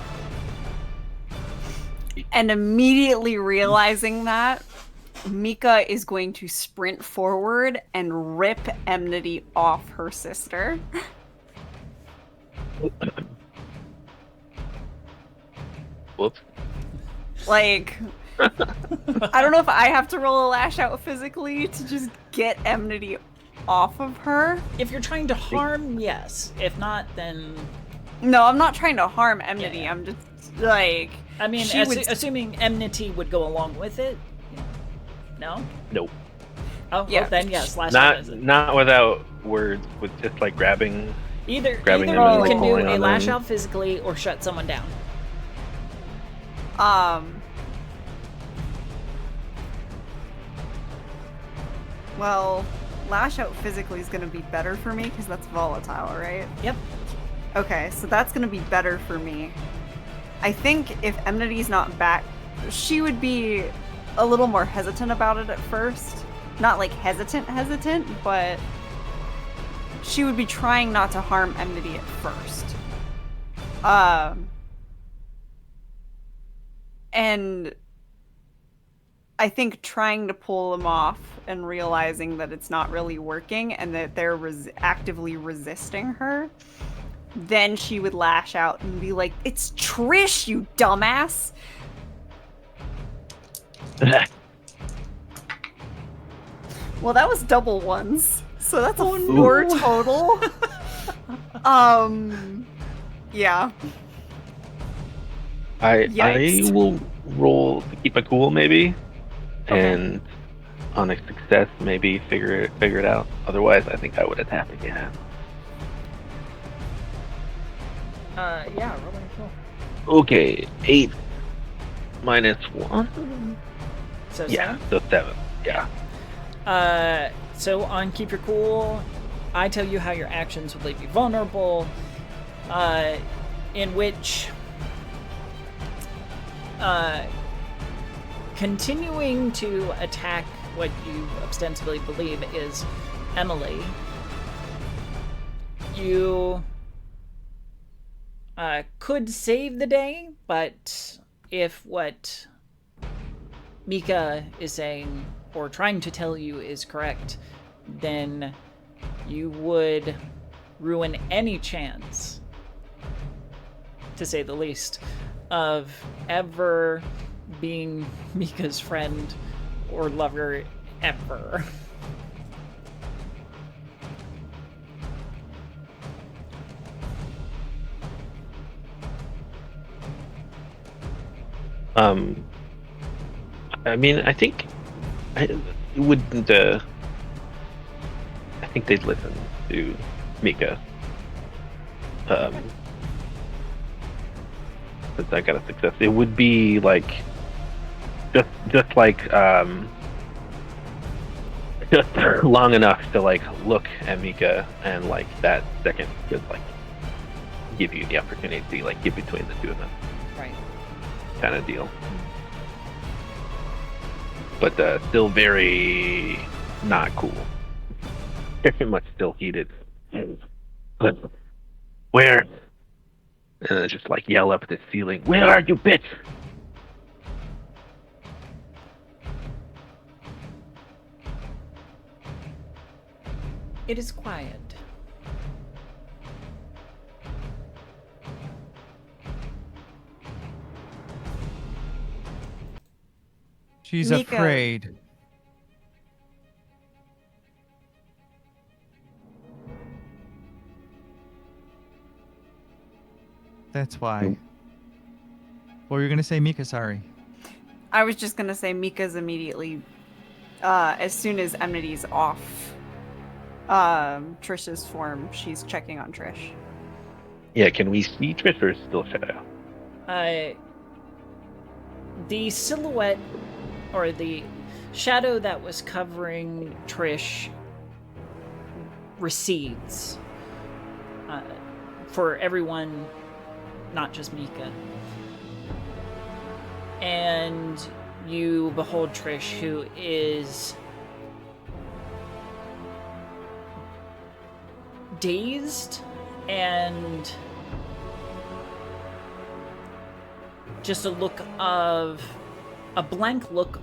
And immediately realizing that, Mika is going to sprint forward and rip Enmity off her sister. Whoops. Like, I don't know if I have to roll a lash out physically to just get Enmity off of her. If you're trying to harm, yes. If not, then... No, I'm not trying to harm Enmity. Yeah. I'm just, like... I mean, assuming enmity would go along with it. No? Nope. Oh, Yeah. well, then yes, lash out is it. Not without words, with just like grabbing. Either grabbing you them and, like, can do pulling a on lash them. out physically or shut someone down. Well, lash out physically is going to be better for me because that's volatile, right? Yep. Okay, so that's going to be better for me. I think if Enmity's not back, she would be a little more hesitant about it at first. Not like hesitant, but she would be trying not to harm Enmity at first. And I think trying to pull them off and realizing that it's not really working and that they're actively resisting her, then she would lash out and be like, "It's Trish, you dumbass!" Well, that was double ones, so that's a 4 total. Yeah. I Yikes. will roll to keep it cool, maybe, and on a success, maybe figure it out. Otherwise, I think I would attack again. Yeah, rolling cool. Okay, 8 minus 1. So Yeah, so 7. Yeah. So on Keep Your Cool, I tell you how your actions would leave you vulnerable, in which continuing to attack what you ostensibly believe is Emily, you could save the day, but if what Mika is saying or trying to tell you is correct, then you would ruin any chance, to say the least, of ever being Mika's friend or lover ever. I mean, I think it wouldn't. I think they'd listen to Mika. Since I got a success, it would be like just like just long enough to like look at Mika and like that second just like give you the opportunity to like get between the two of them, Right. kind of deal. But still very not cool. Very much still heated. But where? And then just like yell up at the ceiling, "Where are you, bitch?" It is quiet. She's Mika. afraid. That's why. What were you gonna say, Mika? Sorry. I was just gonna say Mika's immediately, as soon as Enmity's off Trish's form, she's checking on Trish. Yeah, can we see Trish or still shadow? The silhouette or the shadow that was covering Trish recedes for everyone, not just Mika. And you behold Trish, who is dazed and just a blank look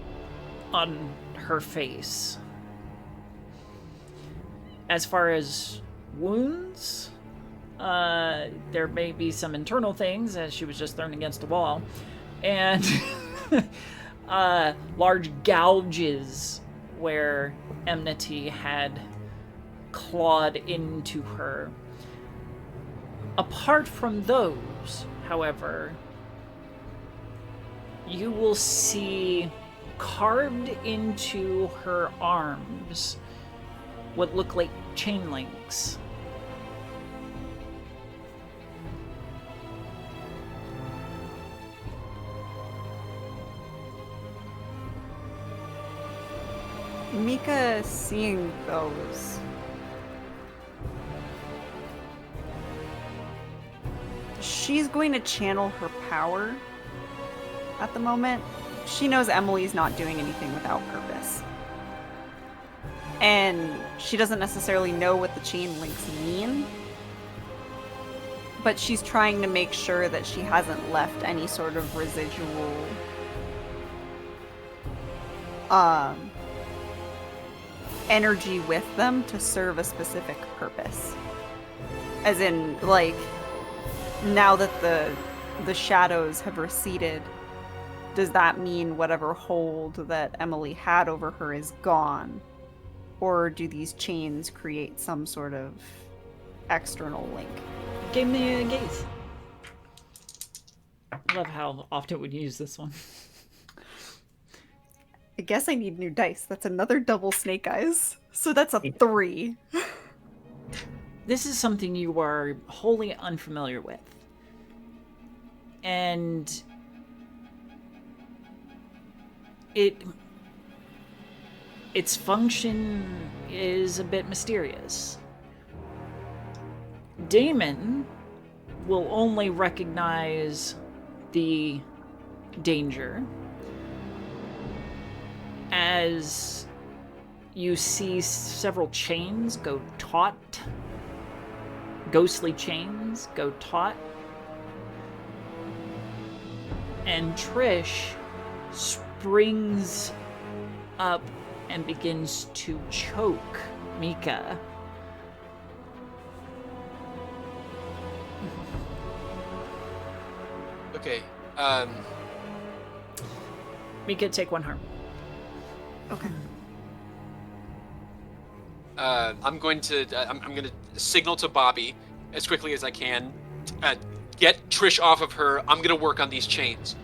on her face. As far as wounds, there may be some internal things, as she was just thrown against a wall, and large gouges where enmity had clawed into her. Apart from those, however, you will see carved into her arms what look like chain links. Mika, seeing those, she's going to channel her power at the moment. She knows Emily's not doing anything without purpose. And she doesn't necessarily know what the chain links mean, but she's trying to make sure that she hasn't left any sort of residual energy with them to serve a specific purpose. As in, like, now that the shadows have receded, does that mean whatever hold that Emily had over her is gone? Or do these chains create some sort of external link? Give me a gaze. I love how often we use this one. I guess I need new dice. That's another double snake eyes. So that's a 3. This is something you are wholly unfamiliar with. And its function is a bit mysterious. Damon will only recognize the danger as you see several chains go taut, ghostly chains go taut, and Trish springs up and begins to choke Mika. Okay. Mika, take 1 harm. Okay. I'm going to signal to Bobby as quickly as I can. Get Trish off of her. I'm gonna work on these chains,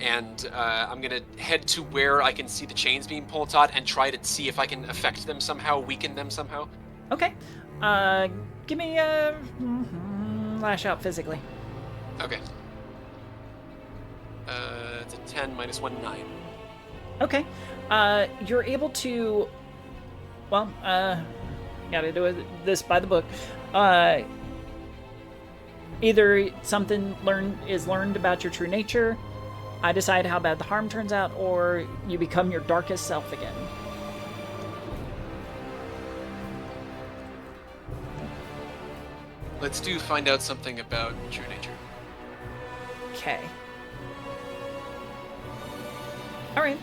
and I'm gonna head to where I can see the chains being pulled taut and try to see if I can affect them somehow, weaken them somehow. Okay. Give me a lash out physically. Okay. It's a 10 minus 1, 9. Okay. You're able to. Well, gotta do this by the book. Either something is learned about your true nature, I decide how bad the harm turns out, or you become your darkest self again. Let's find out something about true nature. Okay. Alright.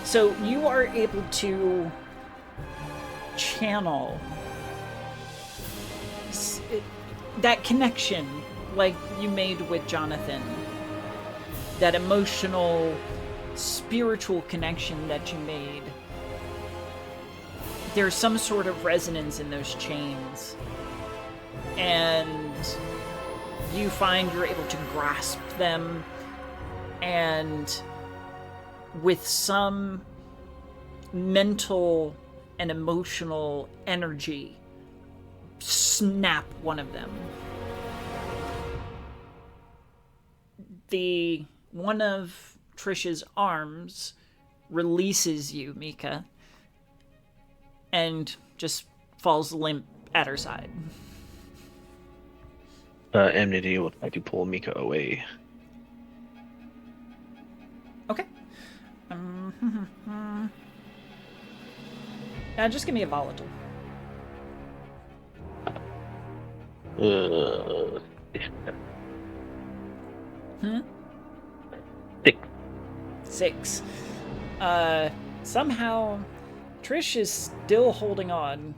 So you are able to channel that connection like you made with Jonathan. That emotional, spiritual connection that you made. There's some sort of resonance in those chains. And you find you're able to grasp them, and with some mental and emotional energy, snap one of them. One of Trish's arms releases you, Mika, and just falls limp at her side. Enmity will try to pull Mika away. Okay. Just give me a volatile. Uh, Hmm? 6. 6. Somehow, Trish is still holding on.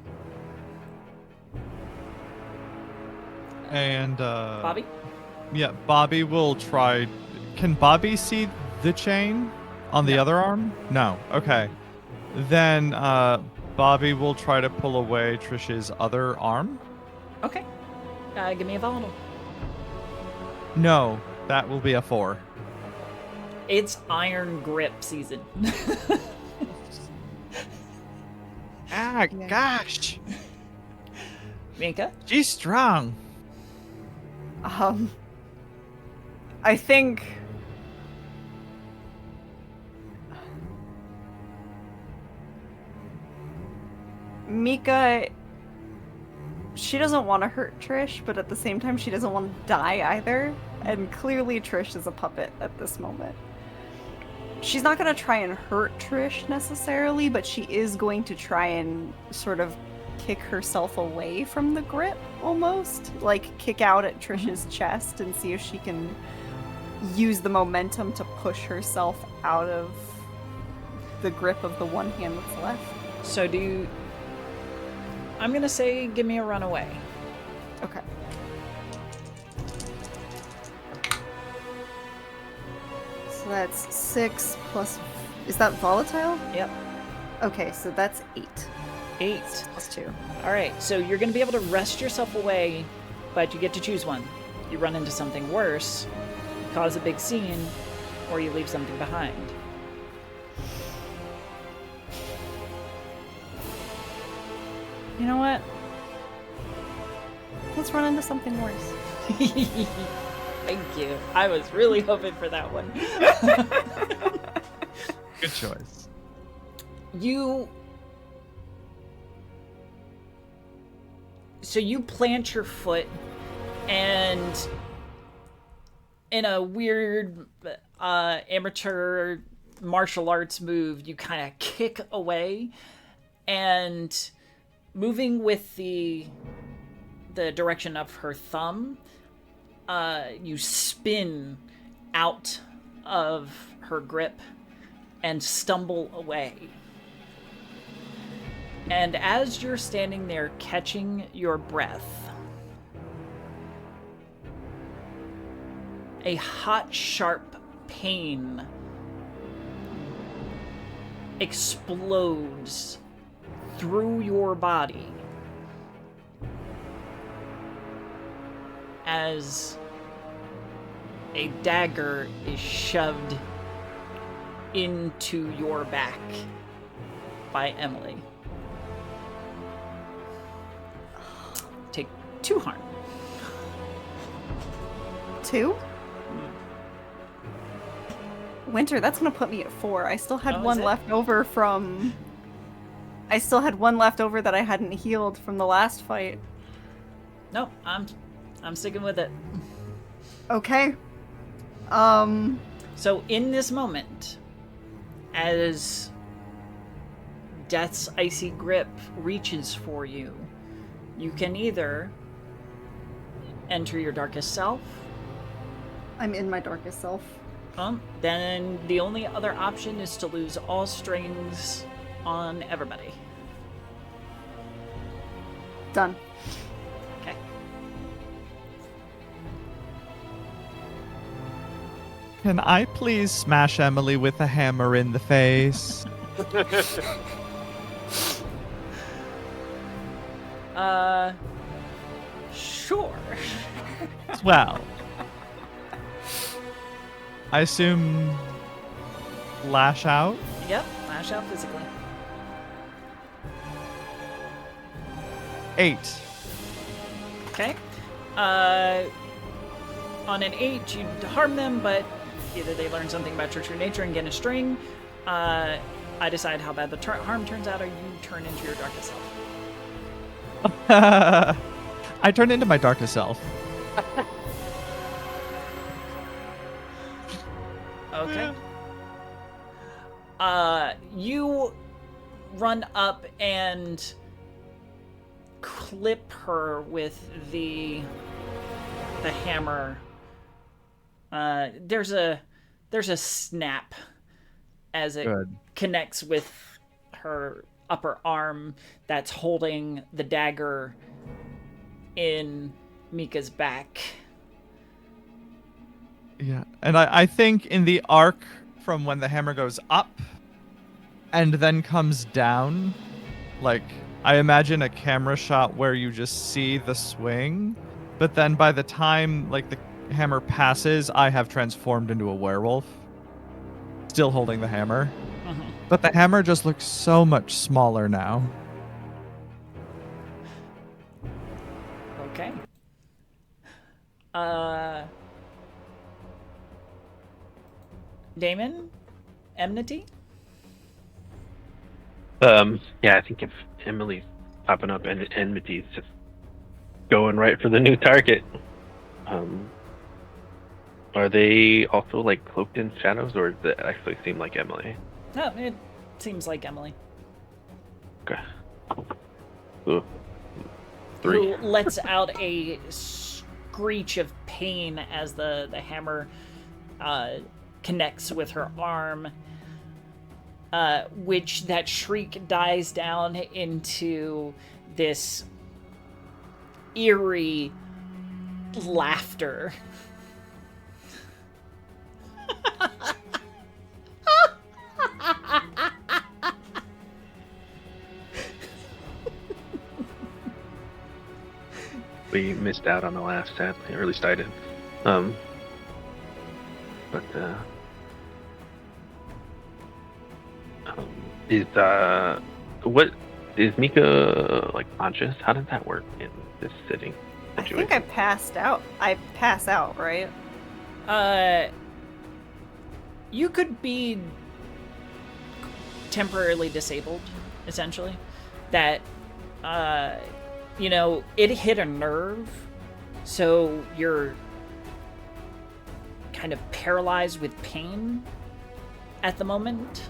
And Bobby? Yeah, Bobby will try. Can Bobby see the chain on the No. other arm? No. Okay. Then Bobby will try to pull away Trish's other arm. Okay. Give me a volatile. No, that will be a 4. It's iron grip season. Ah, gosh. Minka? She's strong. I think Mika, she doesn't want to hurt Trish, but at the same time she doesn't want to die either. And clearly Trish is a puppet at this moment. She's not going to try and hurt Trish necessarily, but she is going to try and sort of kick herself away from the grip, almost. Like, kick out at Trish's chest and see if she can use the momentum to push herself out of the grip of the one hand that's left. So do you... I'm gonna say give me a runaway. Okay. So that's 6 plus... Is that volatile? Yep. Okay, so that's 8. 8. Plus 2. Alright, so you're gonna be able to wrest yourself away, but you get to choose one. You run into something worse, cause a big scene, or you leave something behind. You know what? Let's run into something worse. Thank you. I was really hoping for that one. Good choice. So you plant your foot, and in a weird amateur martial arts move, you kind of kick away, and moving with the direction of her thumb, you spin out of her grip and stumble away. And as you're standing there catching your breath, a hot, sharp pain explodes through your body as a dagger is shoved into your back by Emily. Take 2 harm. 2? Winter, that's gonna put me at 4. I still had Oh, is one it? left over from... I still had one left over that I hadn't healed from the last fight. No, I'm sticking with it. Okay. So in this moment, as Death's icy grip reaches for you, you can either enter your darkest self. I'm in my darkest self. Then the only other option is to lose all strings on everybody. Done. Okay. Can I please smash Emily with a hammer in the face? Sure. Well, I assume lash out? Yep, lash out physically. 8. Okay. On an 8, you'd harm them, but either they learn something about your true nature and get a string. I decide how bad the harm turns out, or you turn into your darkest self. I turn into my darkest self. Okay. You run up and clip her with the hammer, there's a snap as it Good. connects with her upper arm that's holding the dagger in Mika's back. Yeah, and I think in the arc from when the hammer goes up and then comes down, like, I imagine a camera shot where you just see the swing, but then by the time, like, the hammer passes, I have transformed into a werewolf, still holding the hammer. But the hammer just looks so much smaller now. Okay. Damon? Enmity? Yeah, I think if Emily's popping up and Enmity's just going right for the new target. Are they also like cloaked in shadows, or does it actually seem like Emily? No, it seems like Emily. Okay. Ooh. 3. Who lets out a screech of pain as the hammer connects with her arm, which that shriek dies down into this eerie laughter. We missed out on the last chat, or at least I did. What is Mika like conscious? How does that work in this sitting I situation? think I passed out. I pass out, right? You could be temporarily disabled, essentially. That, it hit a nerve, so you're kind of paralyzed with pain at the moment.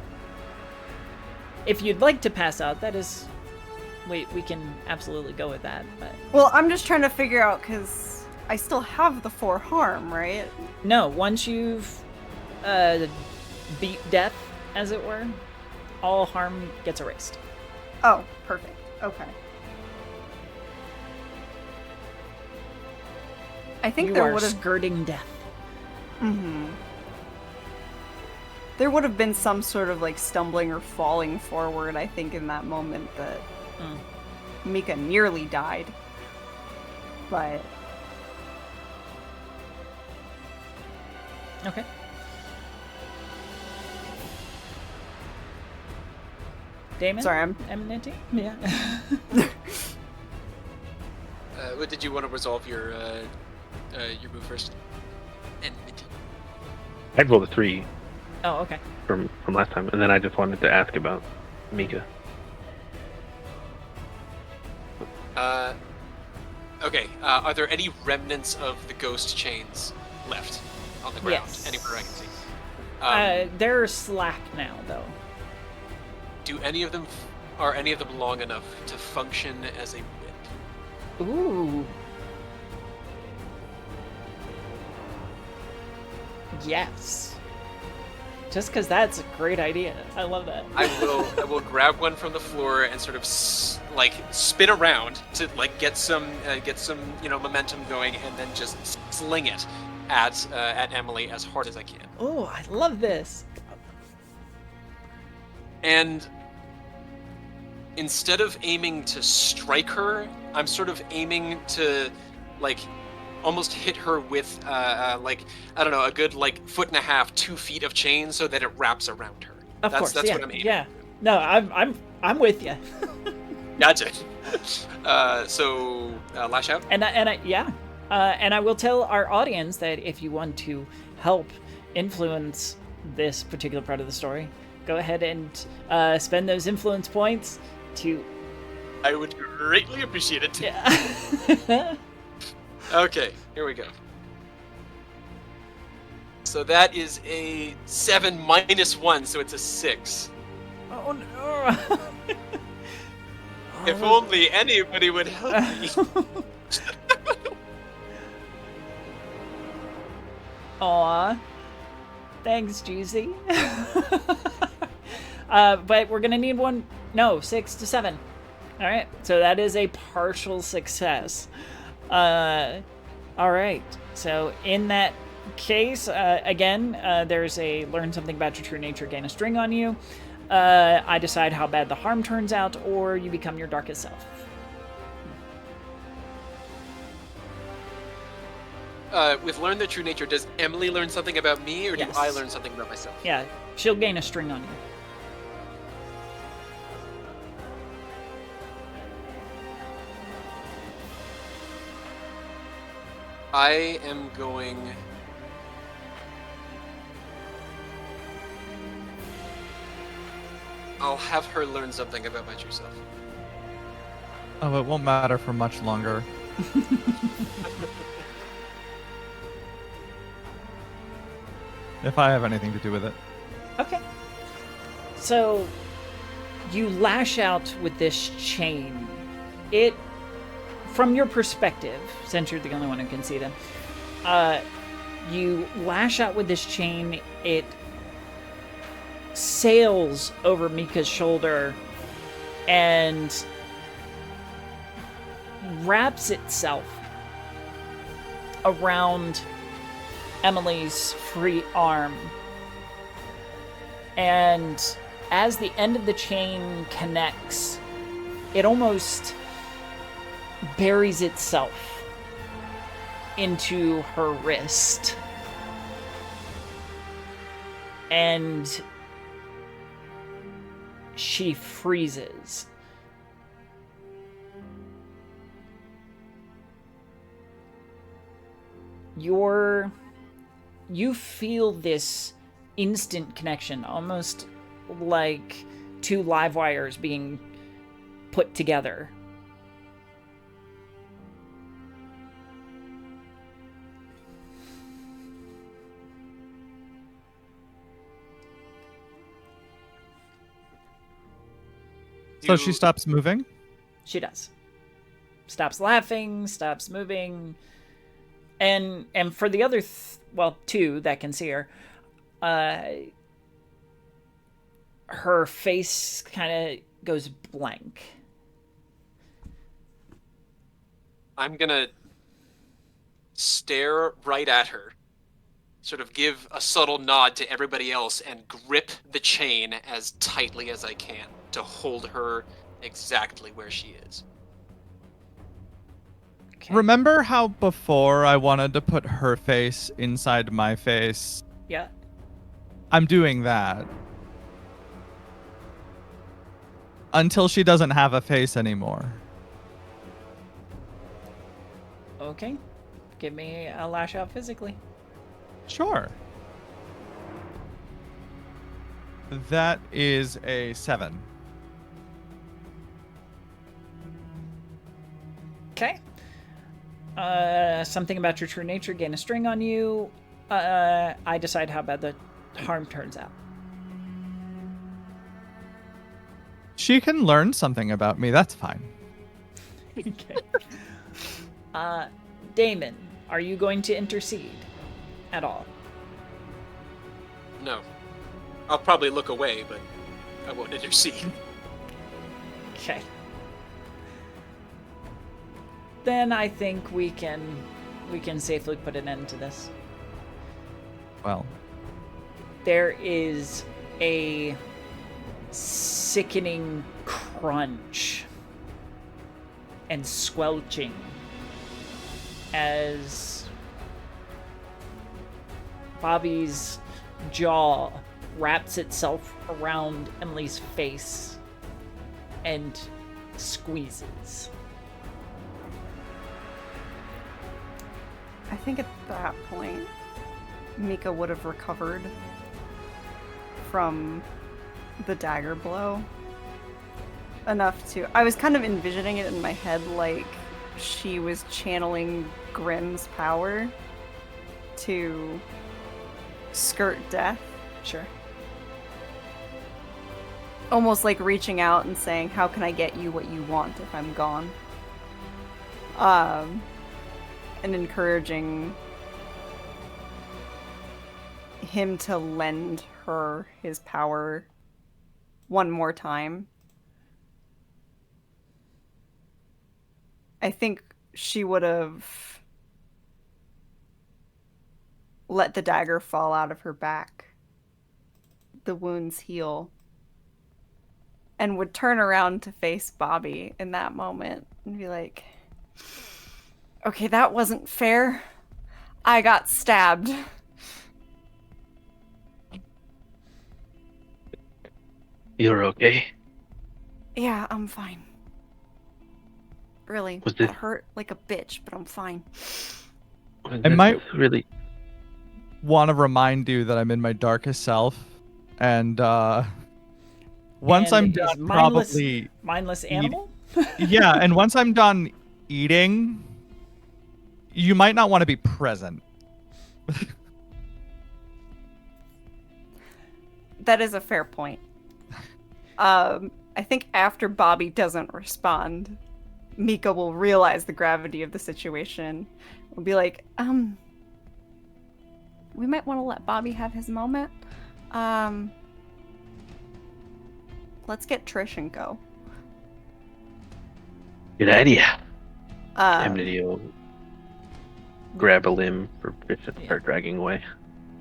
If you'd like to pass out, that is... we can absolutely go with that, but... Well, I'm just trying to figure out, because I still have the 4 harm, right? No, once you've beat death, as it were, all harm gets erased. Oh, perfect. Okay. I think You there are would have... skirting death. Mm-hmm. There would have been some sort of like stumbling or falling forward, I think, in that moment that Mika nearly died. But... Okay. Damon? Sorry, I'm... Enmity? Yeah. Did you want to resolve your move first? Enmity. I rolled a 3 Oh, okay. from last time, and then I just wanted to ask about Mika. Okay. Are there any remnants of the ghost chains left on the ground? Yes. Anywhere I can see? They're slack now, though. Do any of them are any of them long enough to function as a whip? Ooh. Yes. Just because that's a great idea. I love that. I will grab one from the floor and sort of spin around to like get some momentum going, and then just sling it at Emily as hard as I can. Oh, I love this. And instead of aiming to strike her, I'm sort of aiming to like almost hit her with a good 1.5 foot, 2 feet of chain so that it wraps around her. Of course, That's yeah, what I'm aiming. Yeah. No, I'm with you. Gotcha. So lash out. And I will tell our audience that if you want to help influence this particular part of the story, go ahead and spend those influence points to... I would greatly appreciate it. Yeah. Okay, here we go. So that is a 7 minus 1, so it's a 6. Oh no. If only anybody would help me. Aw. Thanks, Juicy. But we're gonna need 6 to 7. All right, so that is a partial success. All right, so in that case, again, there's a learn something about your true nature, gain a string on you. I decide how bad the harm turns out, or you become your darkest self. With learn the true nature, does Emily learn something about me, or Yes. do I learn something about myself? Yeah, she'll gain a string on you. I am going... I'll have her learn something about my true self. Oh, it won't matter for much longer. If I have anything to do with it. Okay. So, you lash out with this chain. It, from your perspective, since you're the only one who can see them, you lash out with this chain. It sails over Mika's shoulder and wraps itself around Emily's free arm. And as the end of the chain connects, it almost buries itself into her wrist. And she freezes. You feel this instant connection, almost like two live wires being put together. So she stops moving? She does. Stops laughing, stops moving. And for the other, two that can see her, her face kind of goes blank. I'm gonna stare right at her, sort of give a subtle nod to everybody else, and grip the chain as tightly as I can to hold her exactly where she is. Okay. Remember how before I wanted to put her face inside my face? Yeah. I'm doing that. Until she doesn't have a face anymore. Okay. Give me a lash out physically. Sure. That is a 7. Okay. Something about your true nature, gain a string on you. I decide how bad the harm turns out. She can learn something about me, that's fine. Okay. Damon, are you going to intercede at all? No. I'll probably look away, but I won't intercede. Okay. Then I think we can safely put an end to this. Well, There is a sickening crunch and squelching as Bobby's jaw wraps itself around Emily's face and squeezes. I think at that point, Mika would have recovered from the dagger blow enough to... I was kind of envisioning it in my head like she was channeling Grimm's power to skirt death. Sure. almost like reaching out and saying, how can I get you what you want if I'm gone? And encouraging him to lend her his power one more time. I think she would have let the dagger fall out of her back, the wounds heal, and would turn around to face Bobby in that moment and be like, okay, that wasn't fair. I got stabbed. You're okay? Yeah, I'm fine. Really, Was that this- hurt like a bitch, but I'm fine. I might really... want to remind you that I'm in my darkest self, and once And I'm is done, mindless probably animal. yeah, and once I'm done eating, you might not want to be present. That is a fair point. I think after Bobby doesn't respond, Mika will realize the gravity of the situation. Will be like, we might want to let Bobby have his moment. Let's get Trish and go. Good idea. Um, Enmity will grab a limb for Fish and start dragging away.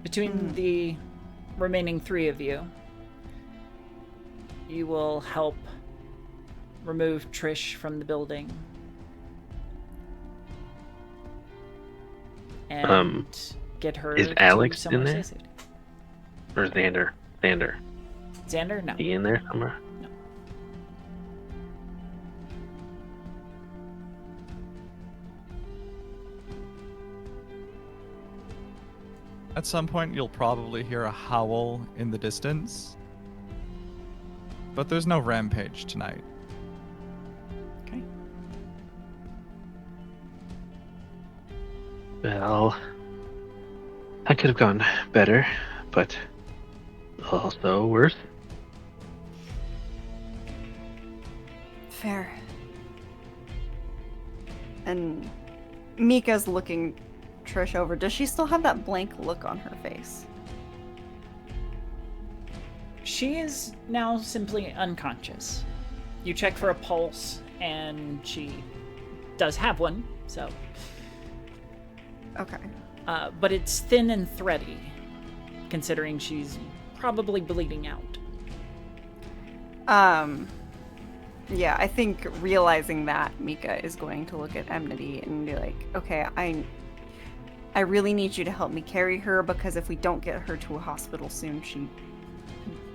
Between the remaining three of you, you will help remove Trish from the building. And get her is to Alex somewhere in there? safe. Or Xander? Xander. Xander? No. Is he in there somewhere? No. At some point, you'll probably hear a howl in the distance. But there's no rampage tonight. Okay. Well, I could have gone better, but also worse. Fair. And Mika's looking Trish over. Does she still have that blank look on her face? She is now simply unconscious. You check for a pulse, and she does have one, so. Okay. But it's thin and thready, considering she's probably bleeding out. Yeah, I think realizing that, Mika is going to look at Enmity and be like, okay, I really need you to help me carry her, because if we don't get her to a hospital soon,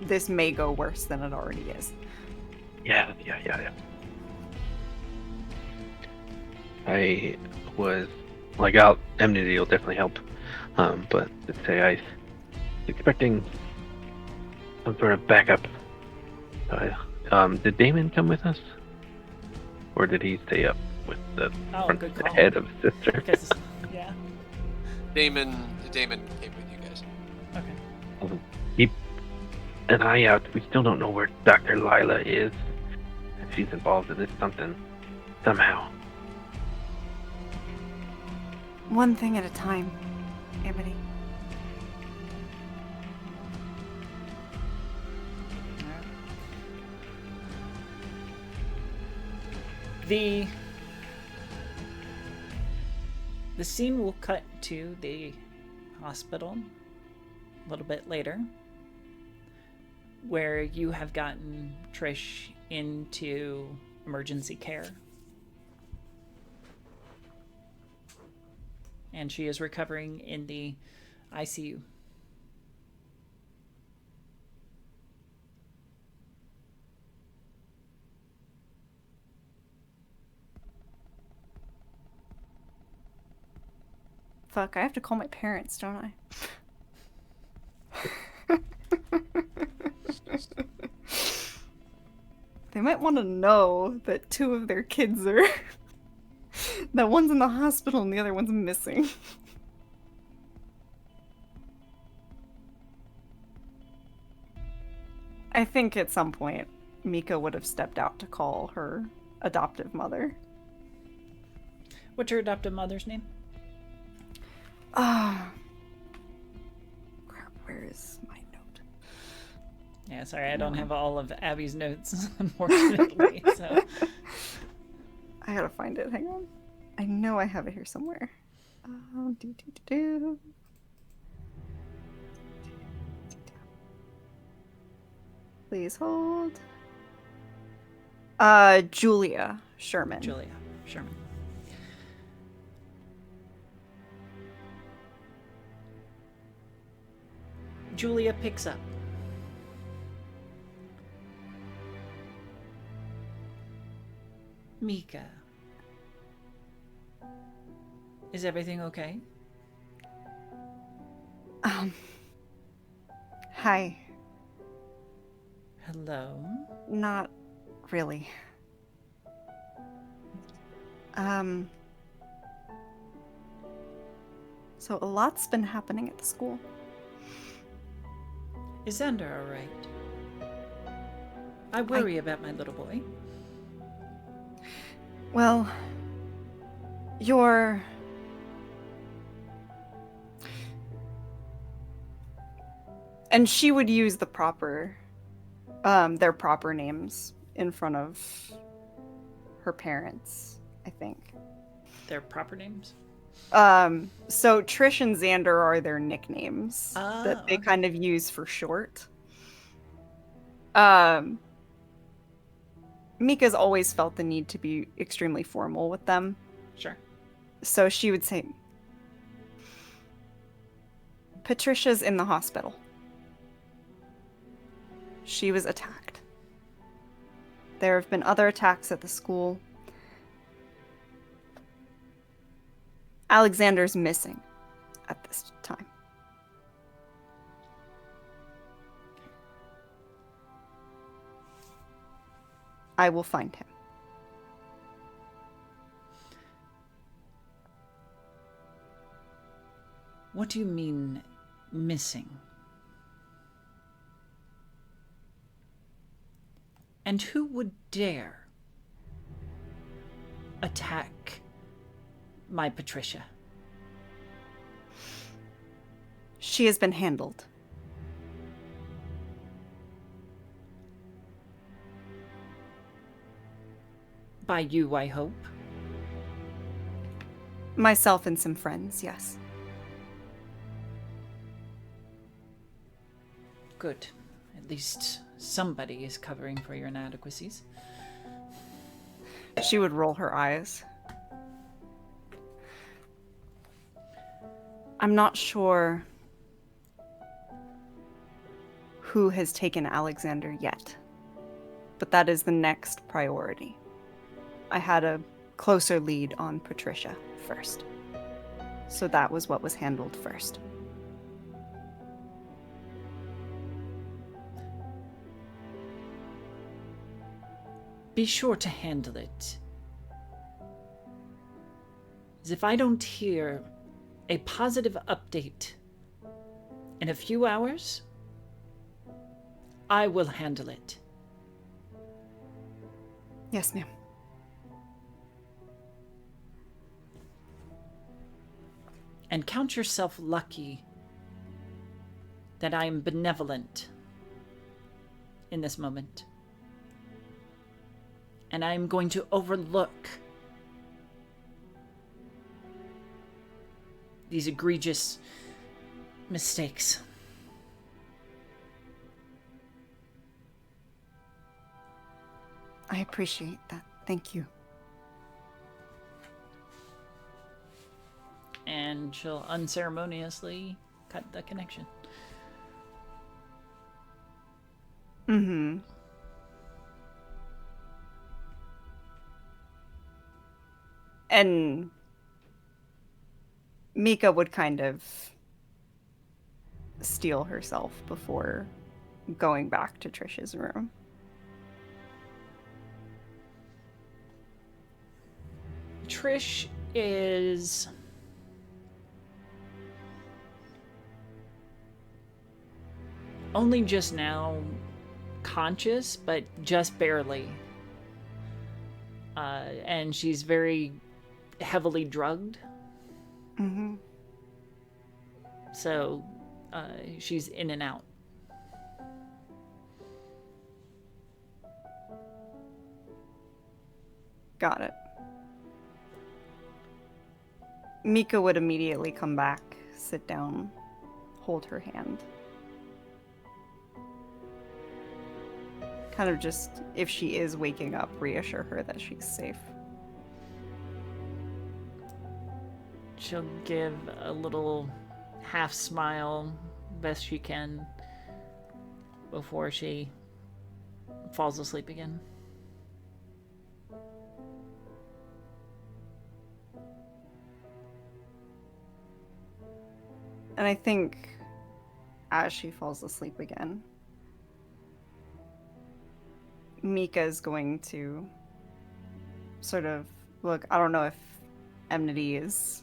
this may go worse than it already is. Yeah. I was like, Enmity will definitely help. But to say I was expecting some sort of backup. Did Damon come with us? Or did he stay up with the Good call. head of his sister? Because, yeah. Damon came with you guys. Okay. Keep an eye out. We still don't know where Dr. Lila is. If she's involved in this somehow. One thing at a time, Enmity. The scene will cut to the hospital a little bit later, where you have gotten Trish into emergency care. And she is recovering in the ICU. Fuck, I have to call my parents, don't I? They might want to know that two of their kids are... that one's in the hospital and the other one's missing. I think at some point, Mika would have stepped out to call her adoptive mother. What's your adoptive mother's name? Ah. Crap, where is my note? Yeah, sorry, I don't have all of Abby's notes, unfortunately. So I gotta find it. Hang on. I know I have it here somewhere. Do. Please hold. Julia Sherman. Julia Sherman. Julia picks up. Mika. Is everything okay? Hi. Hello? Not really. So a lot's been happening at the school. Is Xander alright? I worry about my little boy. Well, you're... And she would use the proper, their proper names in front of her parents, I think. Their proper names? So Trish and Xander are their nicknames that they okay. kind of use for short. Mika's always felt the need to be extremely formal with them. Sure. So she would say, Patricia's in the hospital. She was attacked. There have been other attacks at the school. Alexander's missing at this time. I will find him. What do you mean, missing? And who would dare attack my Patricia? She has been handled. By you, I hope. Myself and some friends, yes. Good. At least somebody is covering for your inadequacies. She would roll her eyes. I'm not sure who has taken Alexander yet, but that is the next priority. I had a closer lead on Patricia first, so that was what was handled first. Be sure to handle it. As if I don't hear a positive update in a few hours, I will handle it. Yes, ma'am. And count yourself lucky that I am benevolent in this moment. And I am going to overlook these egregious mistakes. I appreciate that. Thank you. And she'll unceremoniously cut the connection. Mm-hmm. And Mika would kind of steel herself before going back to Trish's room. Trish is only just now conscious, but just barely. And she's very heavily drugged. Mm-hmm. So she's in and out. Got it. Mika would immediately come back, sit down, hold her hand. Kind of just, if she is waking up, reassure her that she's safe. She'll give a little half smile, best she can, before she falls asleep again. And I think as she falls asleep again, Mika is going to sort of look. I don't know if Enmity is.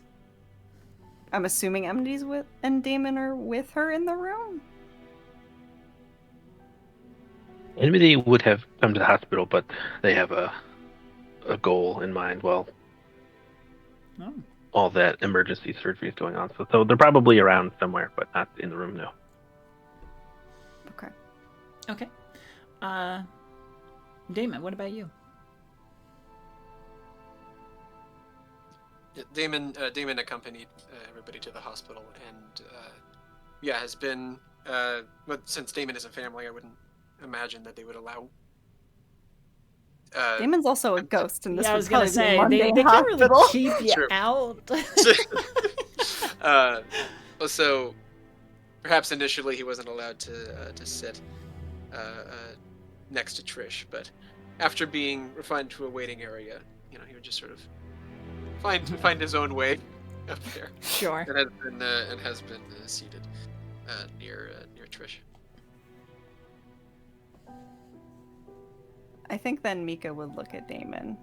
I'm assuming Enmity's and Damon are with her in the room. Enmity would have come to the hospital, but they have a goal in mind. Well, Oh. all that emergency surgery is going on, so they're probably around somewhere, but not in the room now. Okay. Okay. Damon, what about you? Yeah, Damon accompanied everybody to the hospital, and has been. But since Damon isn't family, I wouldn't imagine that they would allow. Damon's also a ghost, and this Yeah, I would was gonna probably be say Monday they can't really hospital. keep you True. out. So perhaps initially he wasn't allowed to sit next to Trish, but after being refined to a waiting area, he would just sort of find his own way up there. Sure. And has been seated near Trish. I think then Mika would look at Damon.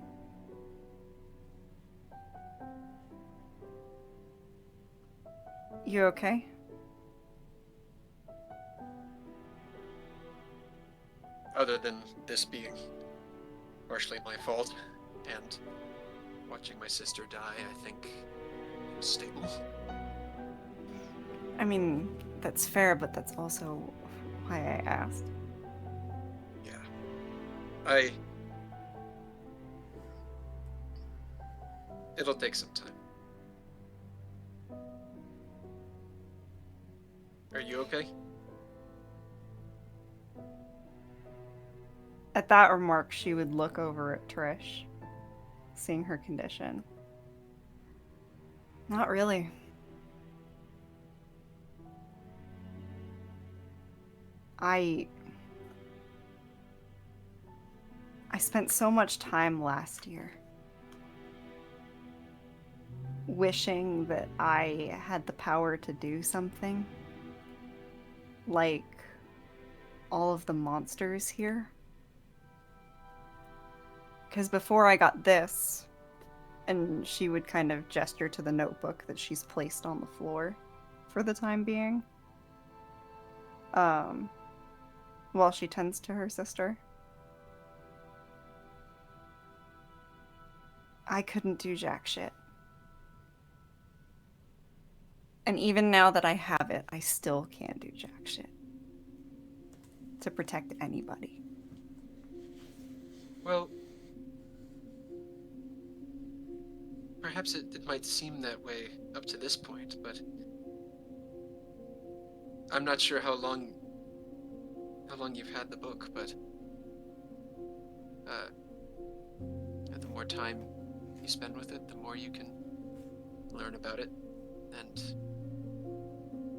You okay? Other than this being partially my fault and watching my sister die, I think I'm stable. I mean, that's fair, but that's also why I asked. Yeah. It'll take some time. Are you okay? At that remark, she would look over at Trish, seeing her condition. Not really. I spent so much time last year wishing that I had the power to do something. Like all of the monsters here. Because before I got this, and she would kind of gesture to the notebook that she's placed on the floor for the time being, while she tends to her sister. I couldn't do jack shit. And even now that I have it, I still can't do jack shit to protect anybody. Well, perhaps it might seem that way up to this point, but I'm not sure how long you've had the book, but the more time you spend with it, the more you can learn about it and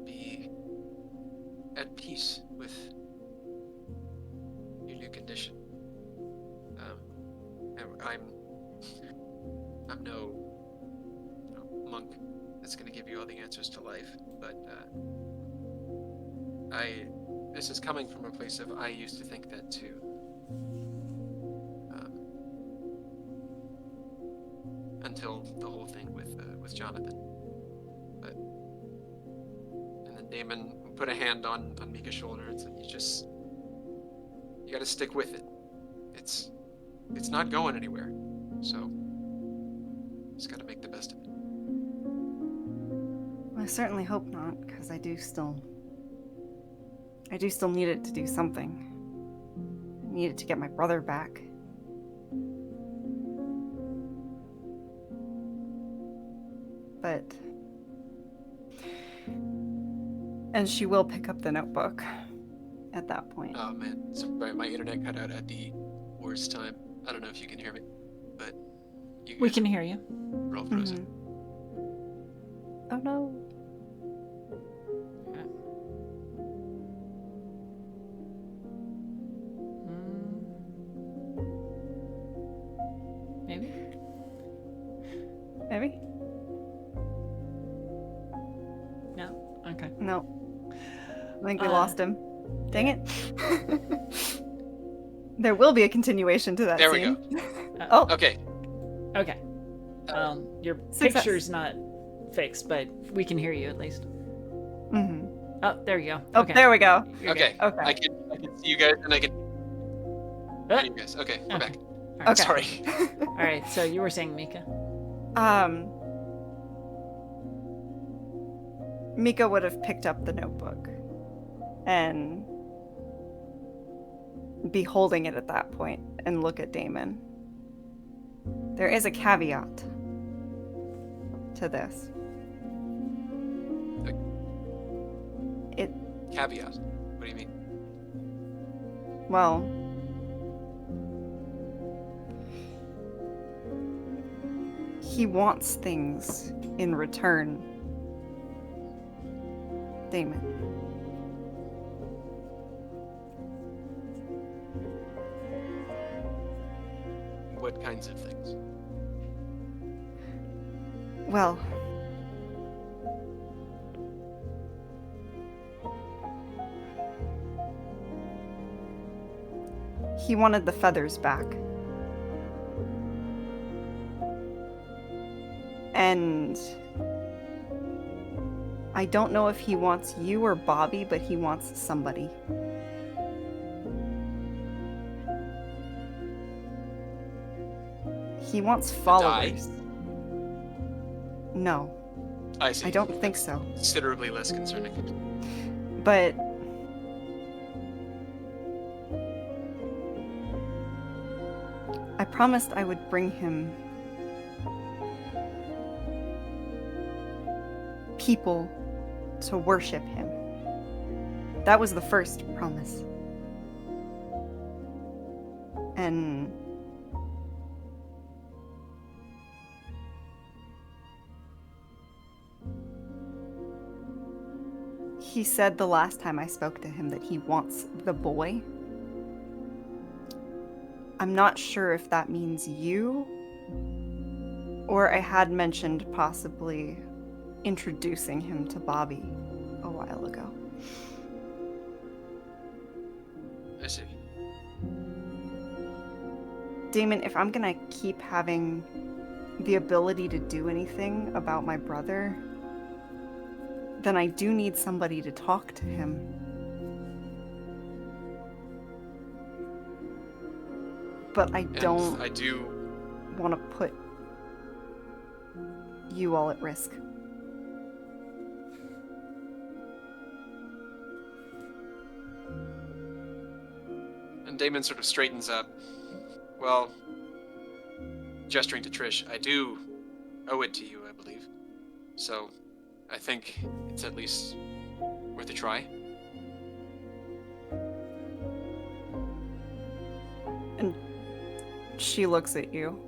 be at peace with your new condition. I'm no monk that's going to give you all the answers to life, but this is coming from a place of I used to think that too. Until the whole thing with Jonathan. And then Damon put a hand on Mika's shoulder and said, You gotta stick with it. It's not going anywhere. So, just gotta make the best of it. I certainly hope not, because I do still need it to do something. I need it to get my brother back. But... And she will pick up the notebook at that point. Oh man, sorry, my internet cut out at the worst time. I don't know if you can hear me, but We can hear you. We're all frozen. Mm-hmm. Oh no. Maybe? Maybe? No? Okay. No. I think we lost him. Dang it. There will be a continuation to that There scene. we go. Oh, Okay. Okay. Your Success. picture's not fixed, but we can hear you at least. mm-hmm. Oh, there you go. Oh, Okay. there we go. You're Okay. good. Okay. I can see you guys and I can Ah, hear you guys. Okay, we're back. all right. Okay. Sorry. All right. So you were saying, Mika? Mika would have picked up the notebook and be holding it at that point and look at Damon. There is a caveat to this. Caveat. What do you mean? Well, he wants things in return. Damon. What kinds of things? Well, he wanted the feathers back. And I don't know if he wants you or Bobby, but he wants somebody. He wants followers. No, I see. I don't think so. Considerably less concerning. But I promised I would bring him people to worship him. That was the first promise. And he said the last time I spoke to him that he wants the boy. I'm not sure if that means you, or I had mentioned possibly introducing him to Bobby a while ago. I see. Damon, if I'm gonna keep having the ability to do anything about my brother, then I do need somebody to talk to him. But I don't I do. want to put you all at risk. And Damon sort of straightens up. Well, gesturing to Trish, I do owe it to you, I believe. So, I think it's at least worth a try. And she looks at you.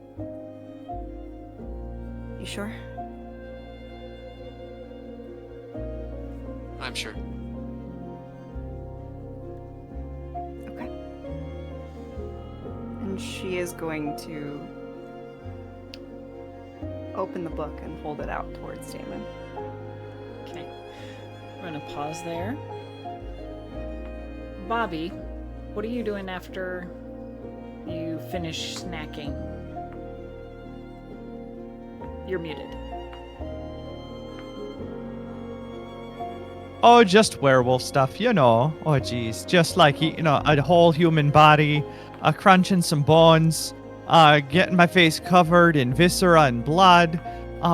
You sure? I'm sure. Okay. And she is going to open the book and hold it out towards Damon. Okay. We're gonna pause there. Bobby, what are you doing after you finish snacking? You're muted. Oh, just werewolf stuff, you know. Oh, geez. Just like eating a whole human body, crunching some bones, getting my face covered in viscera and blood,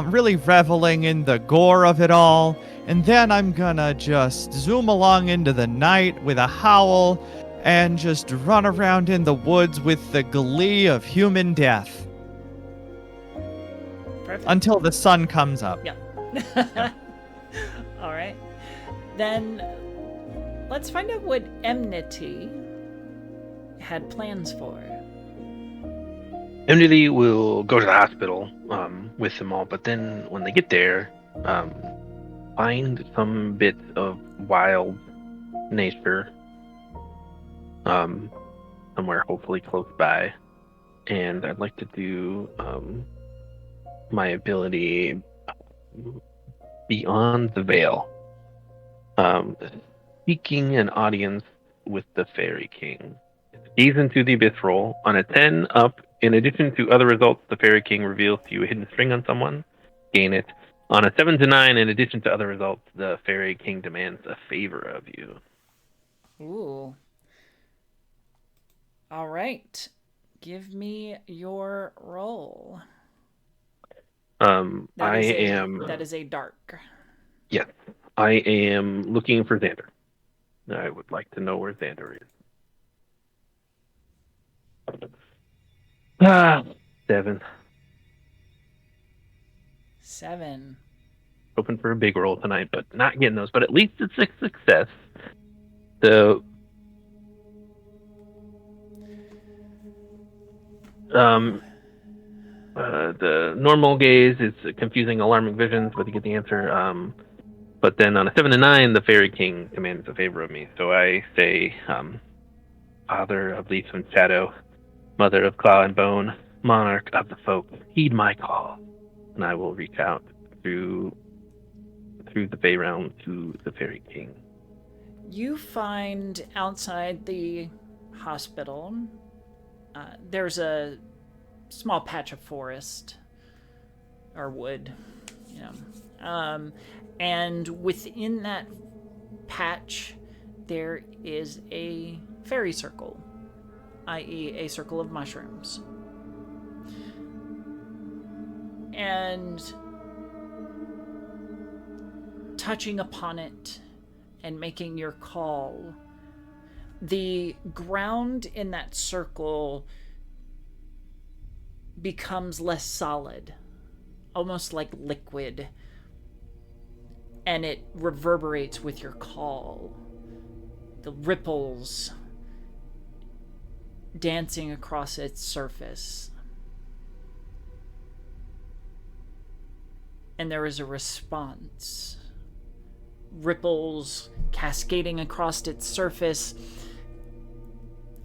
really reveling in the gore of it all. And then I'm gonna just zoom along into the night with a howl and just run around in the woods with the glee of human death Perfect. until the sun comes up. Yeah. All right. Then let's find out what Enmity had plans for. Enmity will go to the hospital with them all, but then when they get there, find some bit of wild nature somewhere hopefully close by. And I'd like to do my ability Beyond the Veil. Seeking an audience with the Fairy King. Gaze into the abyss roll. On a 10 up, in addition to other results, the Fairy King reveals to you a hidden string on someone. Gain it. On a 7 to 9, in addition to other results, the Fairy King demands a favor of you. Ooh. All right. Give me your roll. That is a dark. Yes. I am looking for Xander. I would like to know where Xander is. 7. 7. Hoping for a big roll tonight, but not getting those. But at least it's a success. So, the normal gaze is confusing, alarming visions, but you get the answer. But then on a 7 to 9, the Fairy King demands a favor of me. So I say, Father of Leaf and Shadow, Mother of Claw and Bone, Monarch of the Folk, heed my call, and I will reach out through the Fey realm to the Fairy King. You find outside the hospital, there's a small patch of forest or wood, and within that patch there is a fairy circle, i.e. a circle of mushrooms. And touching upon it and making your call, the ground in that circle becomes less solid, almost like liquid, and it reverberates with your call. The ripples dancing across its surface. And there is a response. Ripples cascading across its surface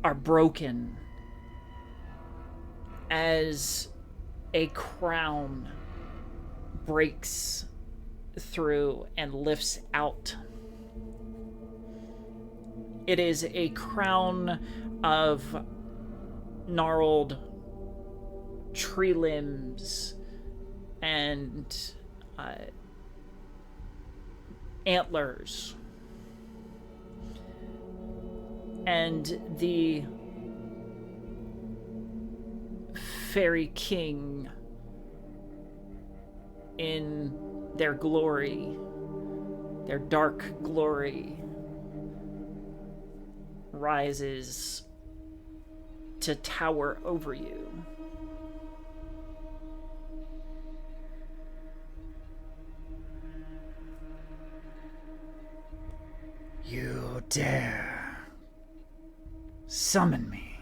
are broken as a crown breaks through and lifts out. It is a crown of gnarled tree limbs and antlers. And the Fairy King, in their glory, their dark glory, rises to tower over you. You dare summon me?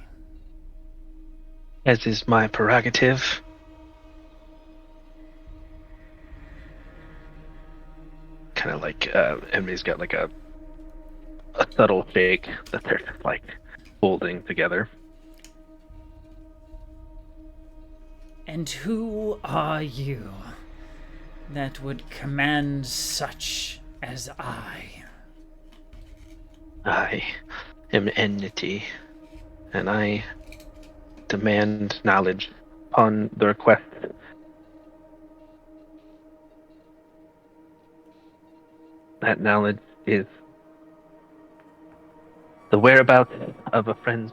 As is my prerogative. Kind of like Emily's got like a subtle shake that they're just like holding together. And who are you that would command such as I? I am Enmity, and I demand knowledge upon the request. That knowledge is the whereabouts of a friend's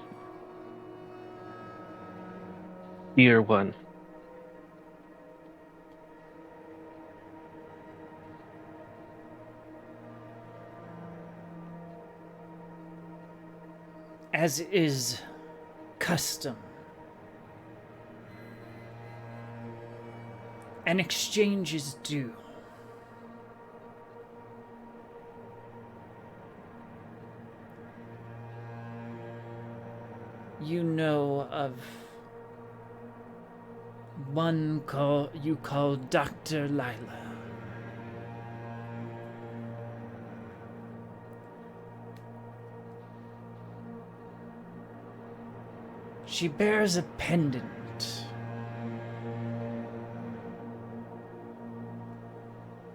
dear one. As is custom, an exchange is due. You know of one you call Dr. Lila. She bears a pendant.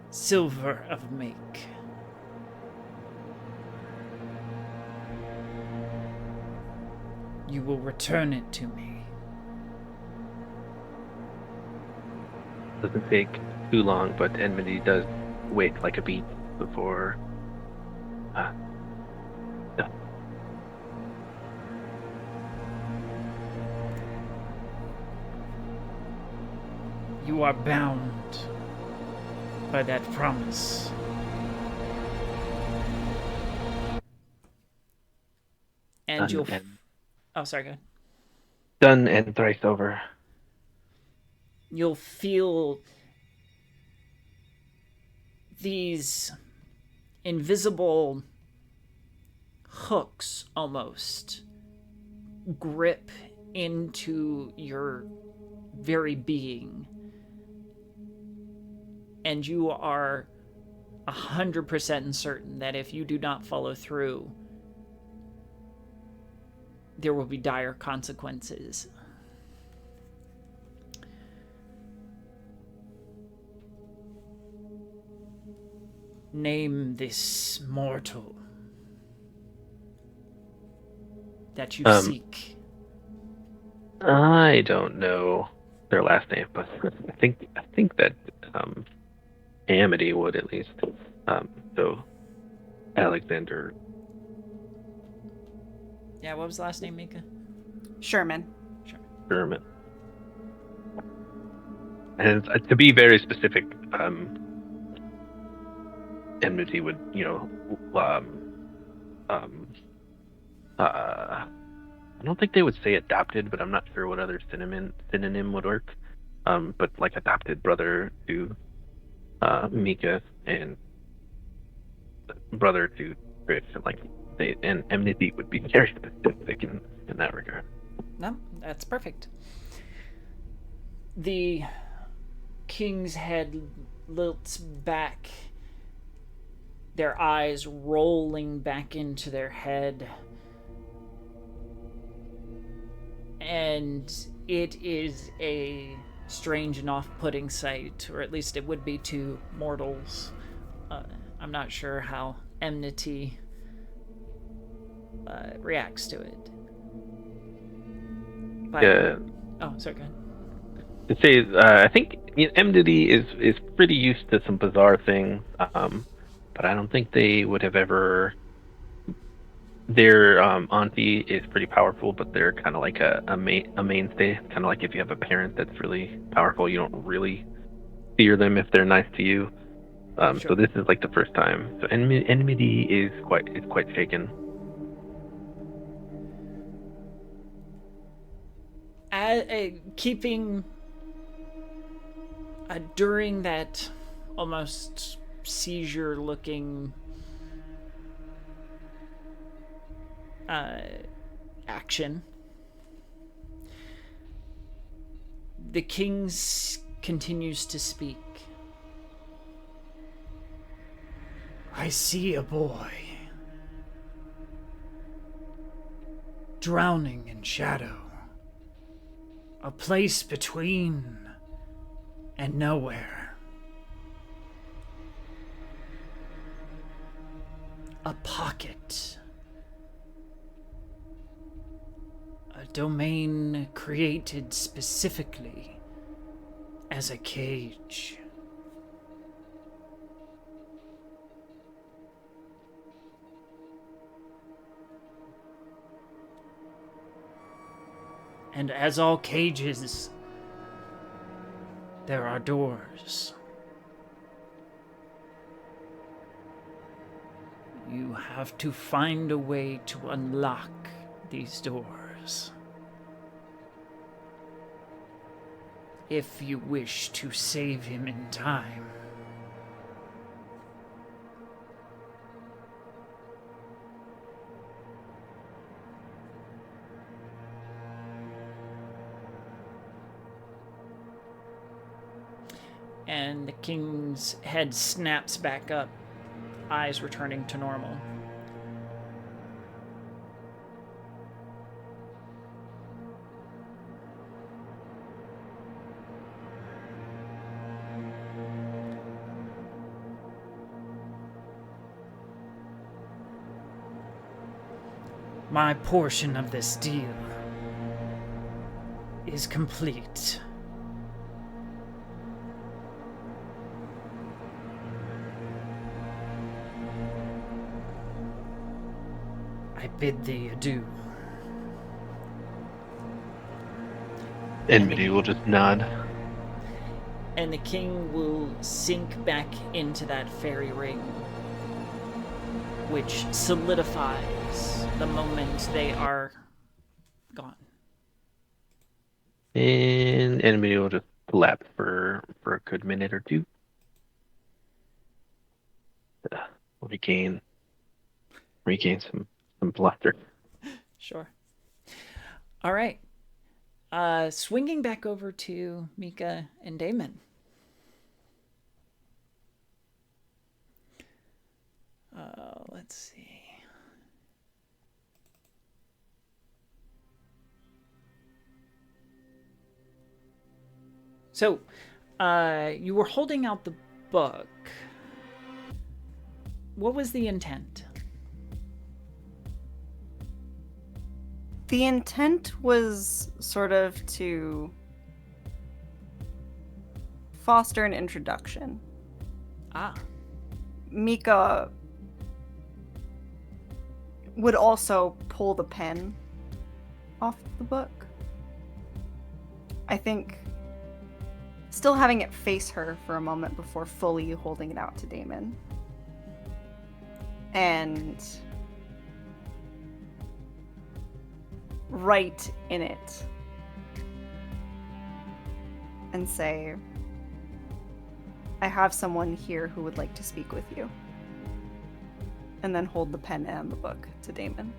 Silver of make. You will return it to me. Doesn't take too long, but Enmity does wait like a beat before. Yeah. You are bound by that promise. And you'll... Oh, sorry, go ahead. Done and thrice over. You'll feel these invisible hooks almost grip into your very being. And you are 100% certain that if you do not follow through, there will be dire consequences. Name this mortal that you seek. I don't know their last name, but I think that Amity would at least. So Alexander. Yeah, what was the last name, Mika? Sherman. Sherman. And to be very specific, Enmity would, I don't think they would say adopted, but I'm not sure what other synonym would work. But like adopted brother to Mika and brother to Chris, and Enmity would be very specific in that regard. No, that's perfect. The king's head lilts back, their eyes rolling back into their head. And it is a strange and off-putting sight, or at least it would be to mortals. I'm not sure how Enmity reacts to it. But, oh, sorry, go ahead. To say, I think Enmity is pretty used to some bizarre things, but I don't think they would have ever. Their auntie is pretty powerful, but they're kind of like a mainstay. Kind of like if you have a parent that's really powerful, you don't really fear them if they're nice to you. Sure. So this is like the first time. So Enmity is quite shaken. Keeping during that almost seizure-looking action, the king continues to speak. I see a boy drowning in shadow, a place between and nowhere. A pocket. A domain created specifically as a cage. And as all cages, there are doors. You have to find a way to unlock these doors. If you wish to save him in time. And the king's head snaps back up, eyes returning to normal. My portion of this deal is complete. I bid thee adieu. Enmity will just nod. And the king will sink back into that fairy ring, which solidifies the moment they are gone. And Enmity will just collapse for a good minute or two. We'll regain some bluster. Sure. All right. Swinging back over to Mika and Damon. Let's see. So, you were holding out the book. What was the intent? The intent was sort of to foster an introduction. Ah. Mika would also pull the pen off the book. I think still having it face her for a moment before fully holding it out to Damon. And write in it and say, I have someone here who would like to speak with you. And then hold the pen and the book to Damon.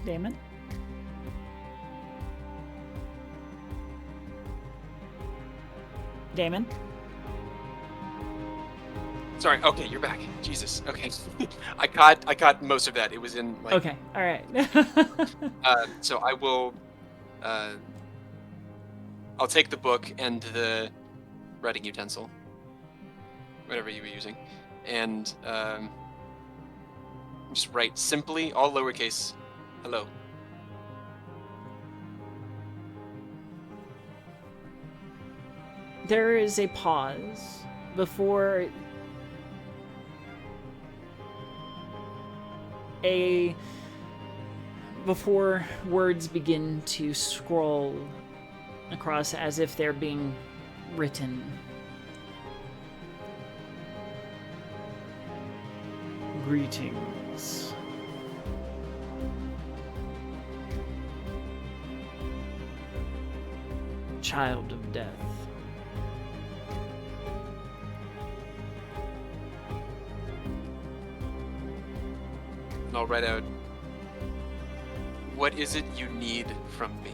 Damon? Damon? Sorry. Okay, you're back. Jesus. Okay. I caught most of that. It was in like. Okay. All right. So I will. I'll take the book and the writing utensil, whatever you were using, and just write simply, all lowercase, hello. There is a pause before words begin to scroll across as if they're being written. Greetings. Child of death. And I'll write out, what is it you need from me?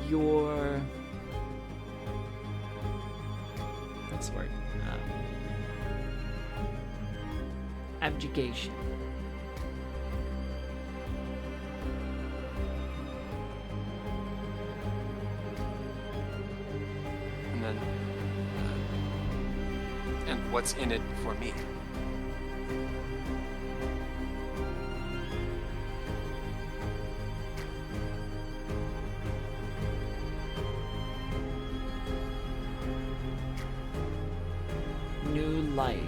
Your... what's the word? Abjugation. And then, and what's in it for me? life.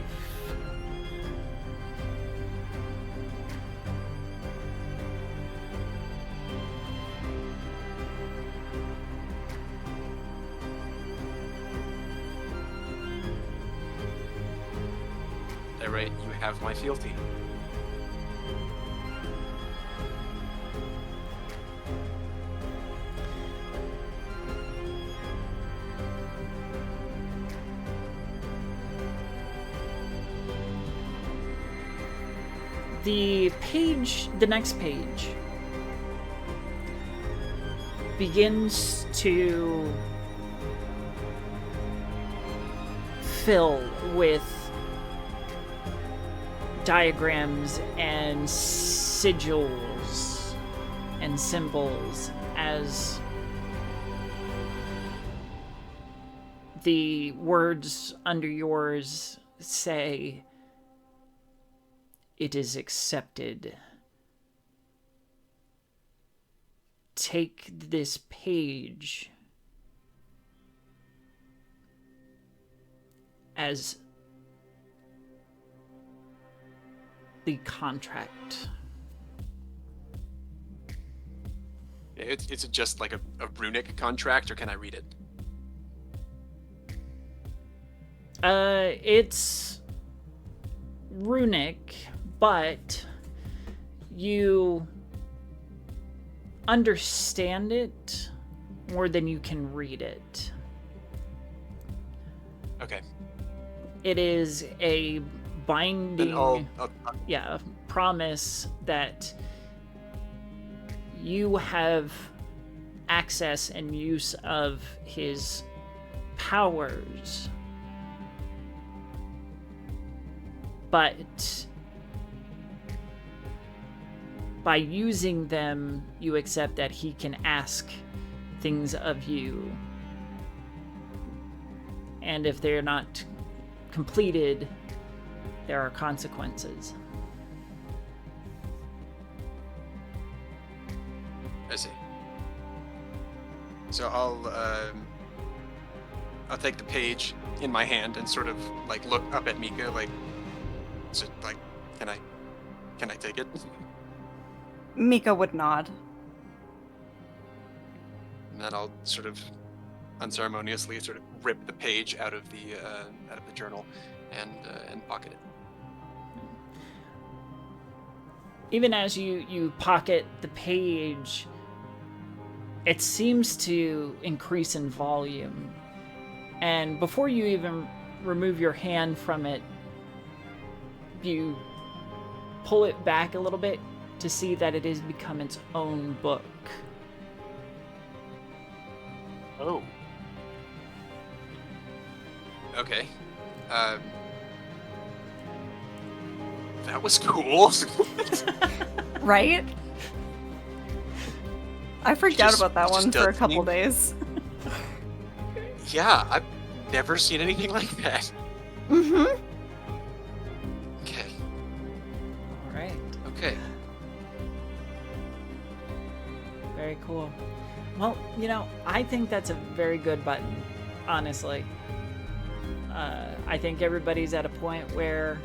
All right, you have my fealty. The next page begins to fill with diagrams and sigils and symbols as the words under yours say, "It is accepted. Take this page as the contract." Is it just like a runic contract, or can I read it? It's runic, but you understand it more than you can read it. Okay. It is a binding, Then I'll promise that you have access and use of his powers, but by using them, you accept that he can ask things of you. And if they're not completed, there are consequences. I see. So I'll take the page in my hand and sort of like look up at Mika, like, is it like, can I take it? Mika would nod. And then I'll sort of unceremoniously sort of rip the page out of the journal and pocket it. Even as you pocket the page, it seems to increase in volume. And before you even remove your hand from it, you pull it back a little bit to see that it has become its own book. Oh. Okay. That was cool. Right? I freaked out about that one for a couple me. days. Yeah, I've never seen anything like that. Mm-hmm. Okay. All right. Okay. Very cool. Well, I think that's a very good button, honestly. I think everybody's at a point where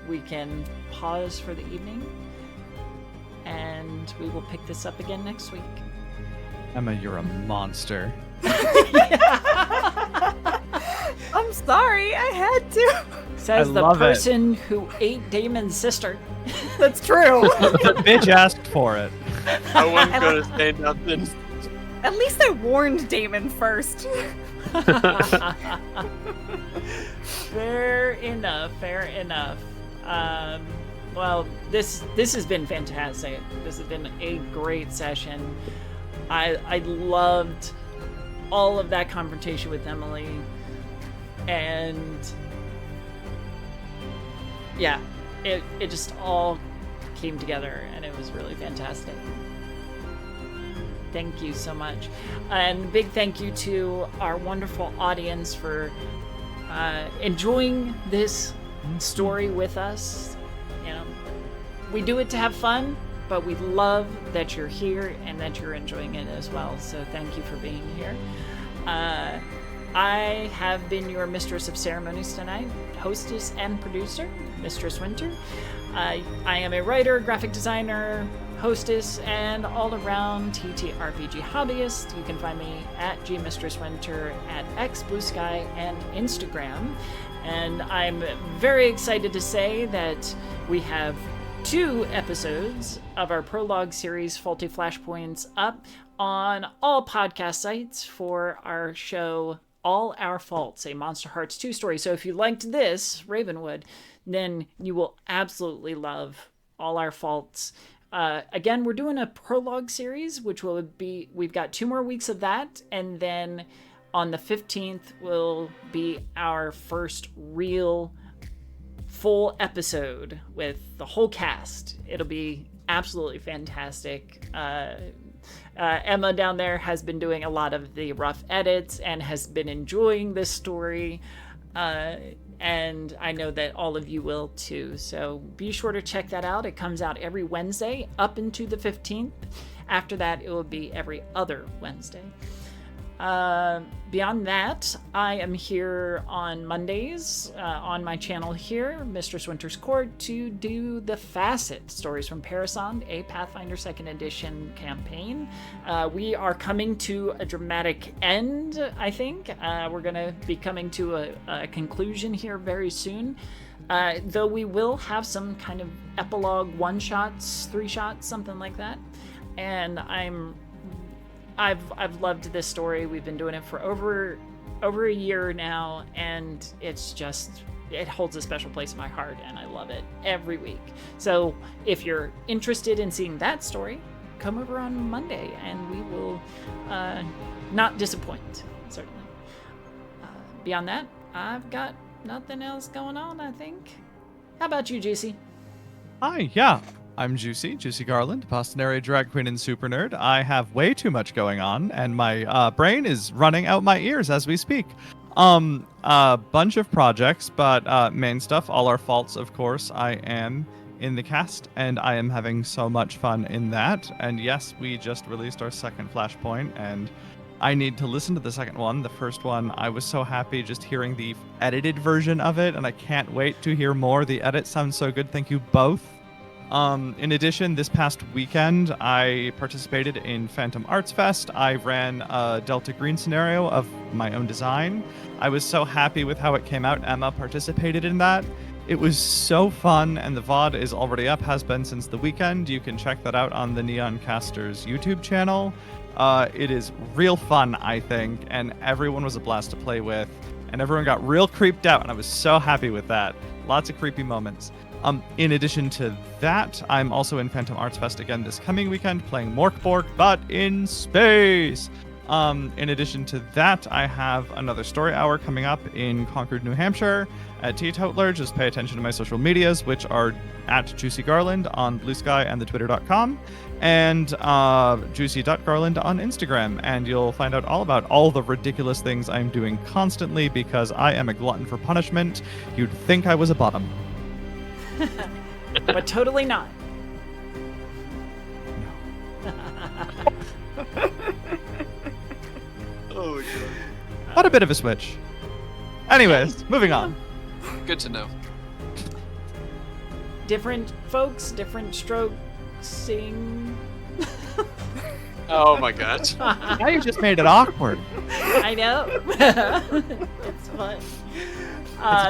we can pause for the evening, and we will pick this up again next week. Emma, you're a monster. I'm sorry, I had to. Says I the love it. person who ate Damon's sister. That's true. The bitch asked for it. No one's gonna say nothing. At least I warned Damon first. Fair enough. Well, this has been fantastic. This has been a great session. I loved all of that confrontation with Emily, and yeah, it just all came together, and it was really fantastic. Thank you so much. And big thank you to our wonderful audience for enjoying this story with us. We do it to have fun, but we love that you're here and that you're enjoying it as well. So thank you for being here. I have been your Mistress of Ceremonies tonight, hostess and producer, Mistress Winter. I am a writer, graphic designer, hostess, and all-around TTRPG hobbyist. You can find me at gmistresswinter at X, Blue Sky, and Instagram. And I'm very excited to say that we have 2 episodes of our prologue series, Faulty Flashpoints, up on all podcast sites for our show All Our Faults, a Monster Hearts 2 story. So if you liked this, Ravenwood, then you will absolutely love All Our Faults. Again, we're doing a prologue series, which will be, we've got 2 more weeks of that, and then on the 15th will be our first real full episode with the whole cast. It'll be absolutely fantastic. Emma down there has been doing a lot of the rough edits and has been enjoying this story. And I know that all of you will too. So be sure to check that out. It comes out every Wednesday up into the 15th. After that, it will be every other Wednesday. Beyond that, I am here on Mondays on my channel here, Mistress Winter's Court, to do the Facet Stories from Parasond, a Pathfinder 2nd Edition campaign. We are coming to a dramatic end, I think. We're going to be coming to a conclusion here very soon. Though we will have some kind of epilogue 1-shots, 3-shots, something like that. And I've loved this story. We've been doing it for over a year now, and it holds a special place in my heart, and I love it every week. So if you're interested in seeing that story, come over on Monday, and we will not disappoint, certainly. Beyond that, I've got nothing else going on, I think. How about you, Juicy? Hi, yeah. I'm Juicy Garland, Boston area drag queen and super nerd. I have way too much going on, and my brain is running out my ears as we speak. A bunch of projects, but main stuff, All Our Faults, of course. I am in the cast, and I am having so much fun in that. And yes, we just released our second Flashpoint, and I need to listen to the second one. The first one, I was so happy just hearing the edited version of it, and I can't wait to hear more. The edit sounds so good. Thank you both. In addition, this past weekend, I participated in Phantom Arts Fest. I ran a Delta Green scenario of my own design. I was so happy with how it came out. Emma participated in that. It was so fun, and the VOD is already up, has been since the weekend. You can check that out on the Neon Casters YouTube channel. It is real fun, I think, and everyone was a blast to play with, and everyone got real creeped out, and I was so happy with that. Lots of creepy moments. In addition to that, I'm also in Phantom Arts Fest again this coming weekend, playing Morkborg, but in space. In addition to that, I have another story hour coming up in Concord, New Hampshire at Teetotaler. Just pay attention to my social medias, which are at Juicy Garland on Blue Sky and the Twitter.com, and Juicy.Garland on Instagram. And you'll find out all about all the ridiculous things I'm doing constantly because I am a glutton for punishment. You'd think I was a bottom. But totally not. Oh, God. What a bit of a switch. Anyways, moving on. Good to know. Different folks, different strokes, sing. Oh my God. Now you just made it awkward. I know. It's fun.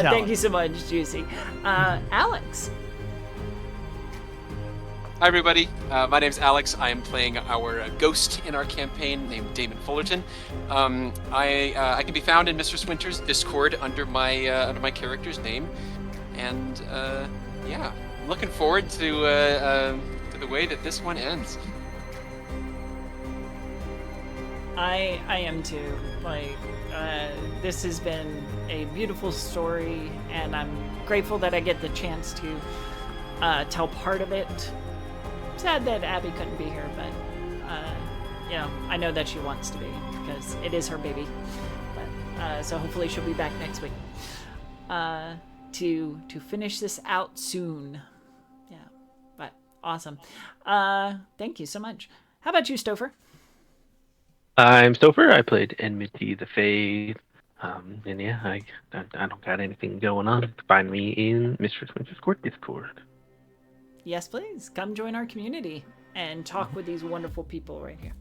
Thank you so much, Juicy. Alex. Hi, everybody. My name's Alex. I am playing our ghost in our campaign named Damon Fullerton. I can be found in Mistress Winter's Discord under my character's name, and yeah, I'm looking forward to the way that this one ends. I am too. This has been a beautiful story, and I'm grateful that I get the chance to tell part of it. Sad that Abby couldn't be here, but I know that she wants to be because it is her baby. But so hopefully she'll be back next week to finish this out soon. Yeah, but awesome. Thank you so much. How about you, Stouffer? I'm Stouffer. I played Enmity the Fae, And yeah, I don't got anything going on. Find me in Mistress Winter's Court Discord. Yes, please. Come join our community and talk with these wonderful people right here.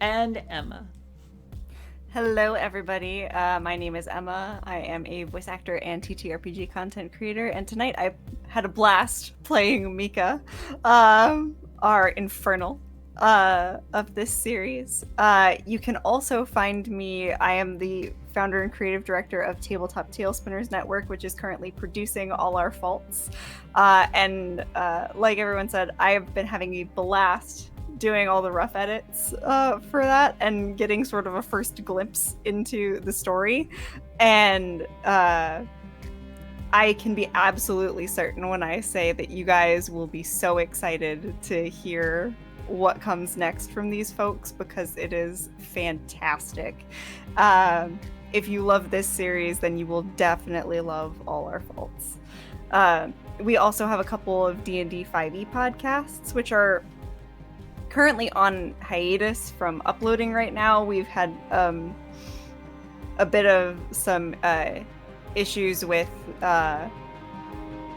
And Emma. Hello, everybody. My name is Emma. I am a voice actor and TTRPG content creator, and tonight I had a blast playing Mika, our Infernal of this series. You can also find me. I am the founder and creative director of Tabletop Tailspinners Network, which is currently producing all our faults. And like everyone said, I have been having a blast doing all the rough edits for that and getting sort of a first glimpse into the story. And I can be absolutely certain when I say that you guys will be so excited to hear what comes next from these folks, because it is fantastic. If you love this series, then you will definitely love all our faults. We also have a couple of D&D 5e podcasts, which are currently on hiatus from uploading right now. We've had a bit of some issues with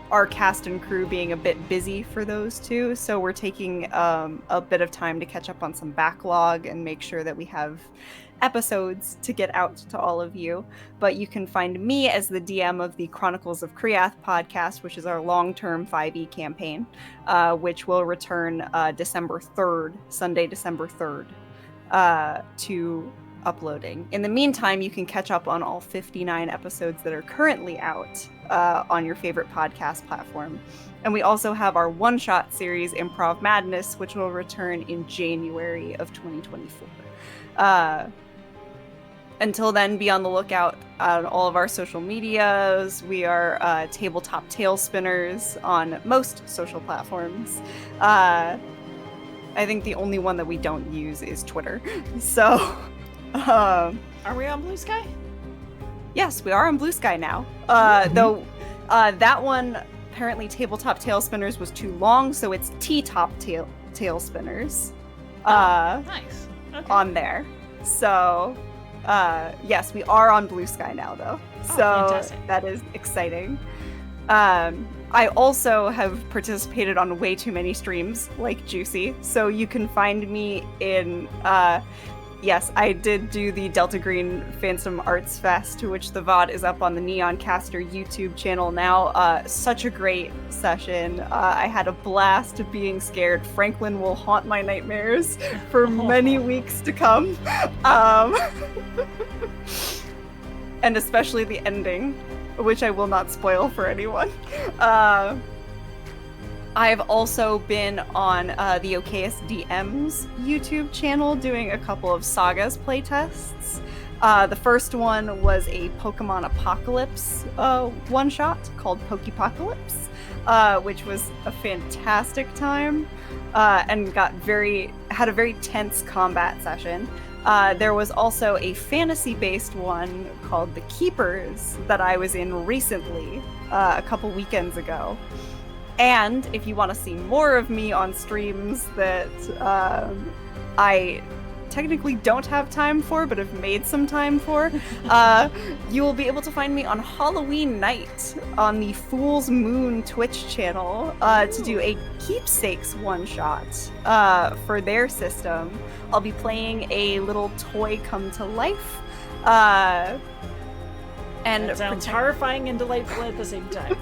our cast and crew being a bit busy for those two, so we're taking a bit of time to catch up on some backlog and make sure that we have episodes to get out to all of you. But you can find me as the DM of the Chronicles of Kriath podcast, which is our long-term 5e campaign, which will return December 3rd, Sunday, December 3rd, to uploading. In the meantime, you can catch up on all 59 episodes that are currently out on your favorite podcast platform. And we also have our one-shot series, Improv Madness, which will return in January of 2024. Until then, be on the lookout on all of our social medias. We are Tabletop Tailspinners on most social platforms. I think the only one that we don't use is Twitter. So, are we on Blue Sky? Yes, we are on Blue Sky now. Though that one, apparently Tabletop Tailspinners was too long, so it's T-Top Tailspinners. Nice. Okay. On there. So, yes, we are on Blue Sky now, though. So fantastic. That is exciting. I also have participated on way too many streams, like Juicy. So you can find me in, yes, I did do the Delta Green Phantom Arts Fest, which the VOD is up on the Neon Caster YouTube channel now. Such a great session. I had a blast being scared. Franklin will haunt my nightmares for many weeks to come. And especially the ending, which I will not spoil for anyone. I've also been on the Okayus DM's YouTube channel doing a couple of Sagas playtests. The first one was a Pokemon Apocalypse one-shot called Pokepocalypse, which was a fantastic time and had a very tense combat session. There was also a fantasy-based one called The Keepers that I was in recently, a couple weekends ago. And if you want to see more of me on streams that I technically don't have time for, but have made some time for, you will be able to find me on Halloween night on the Fool's Moon Twitch channel to do a Keepsakes one-shot for their system. I'll be playing a little toy come to life. And that sounds horrifying and delightful at the same time.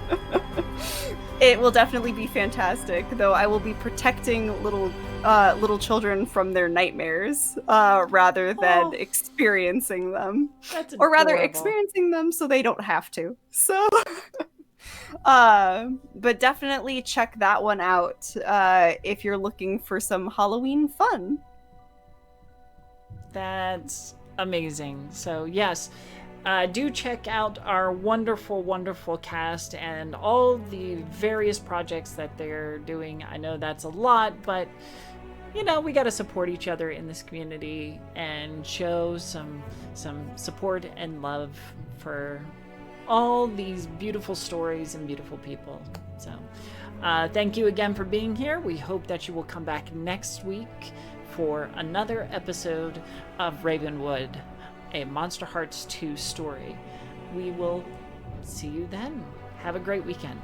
It will definitely be fantastic, though I will be protecting little children from their nightmares rather than experiencing them. That's or rather adorable. experiencing them so they don't have to. So but definitely check that one out if you're looking for some Halloween fun. That's amazing. So yes, do check out our wonderful, wonderful cast and all the various projects that they're doing. I know that's a lot, but you know, we got to support each other in this community and show some support and love for all these beautiful stories and beautiful people. So thank you again for being here. We hope that you will come back next week for another episode of Ravenwood. a Monster Hearts 2 story. We will see you then. Have a great weekend.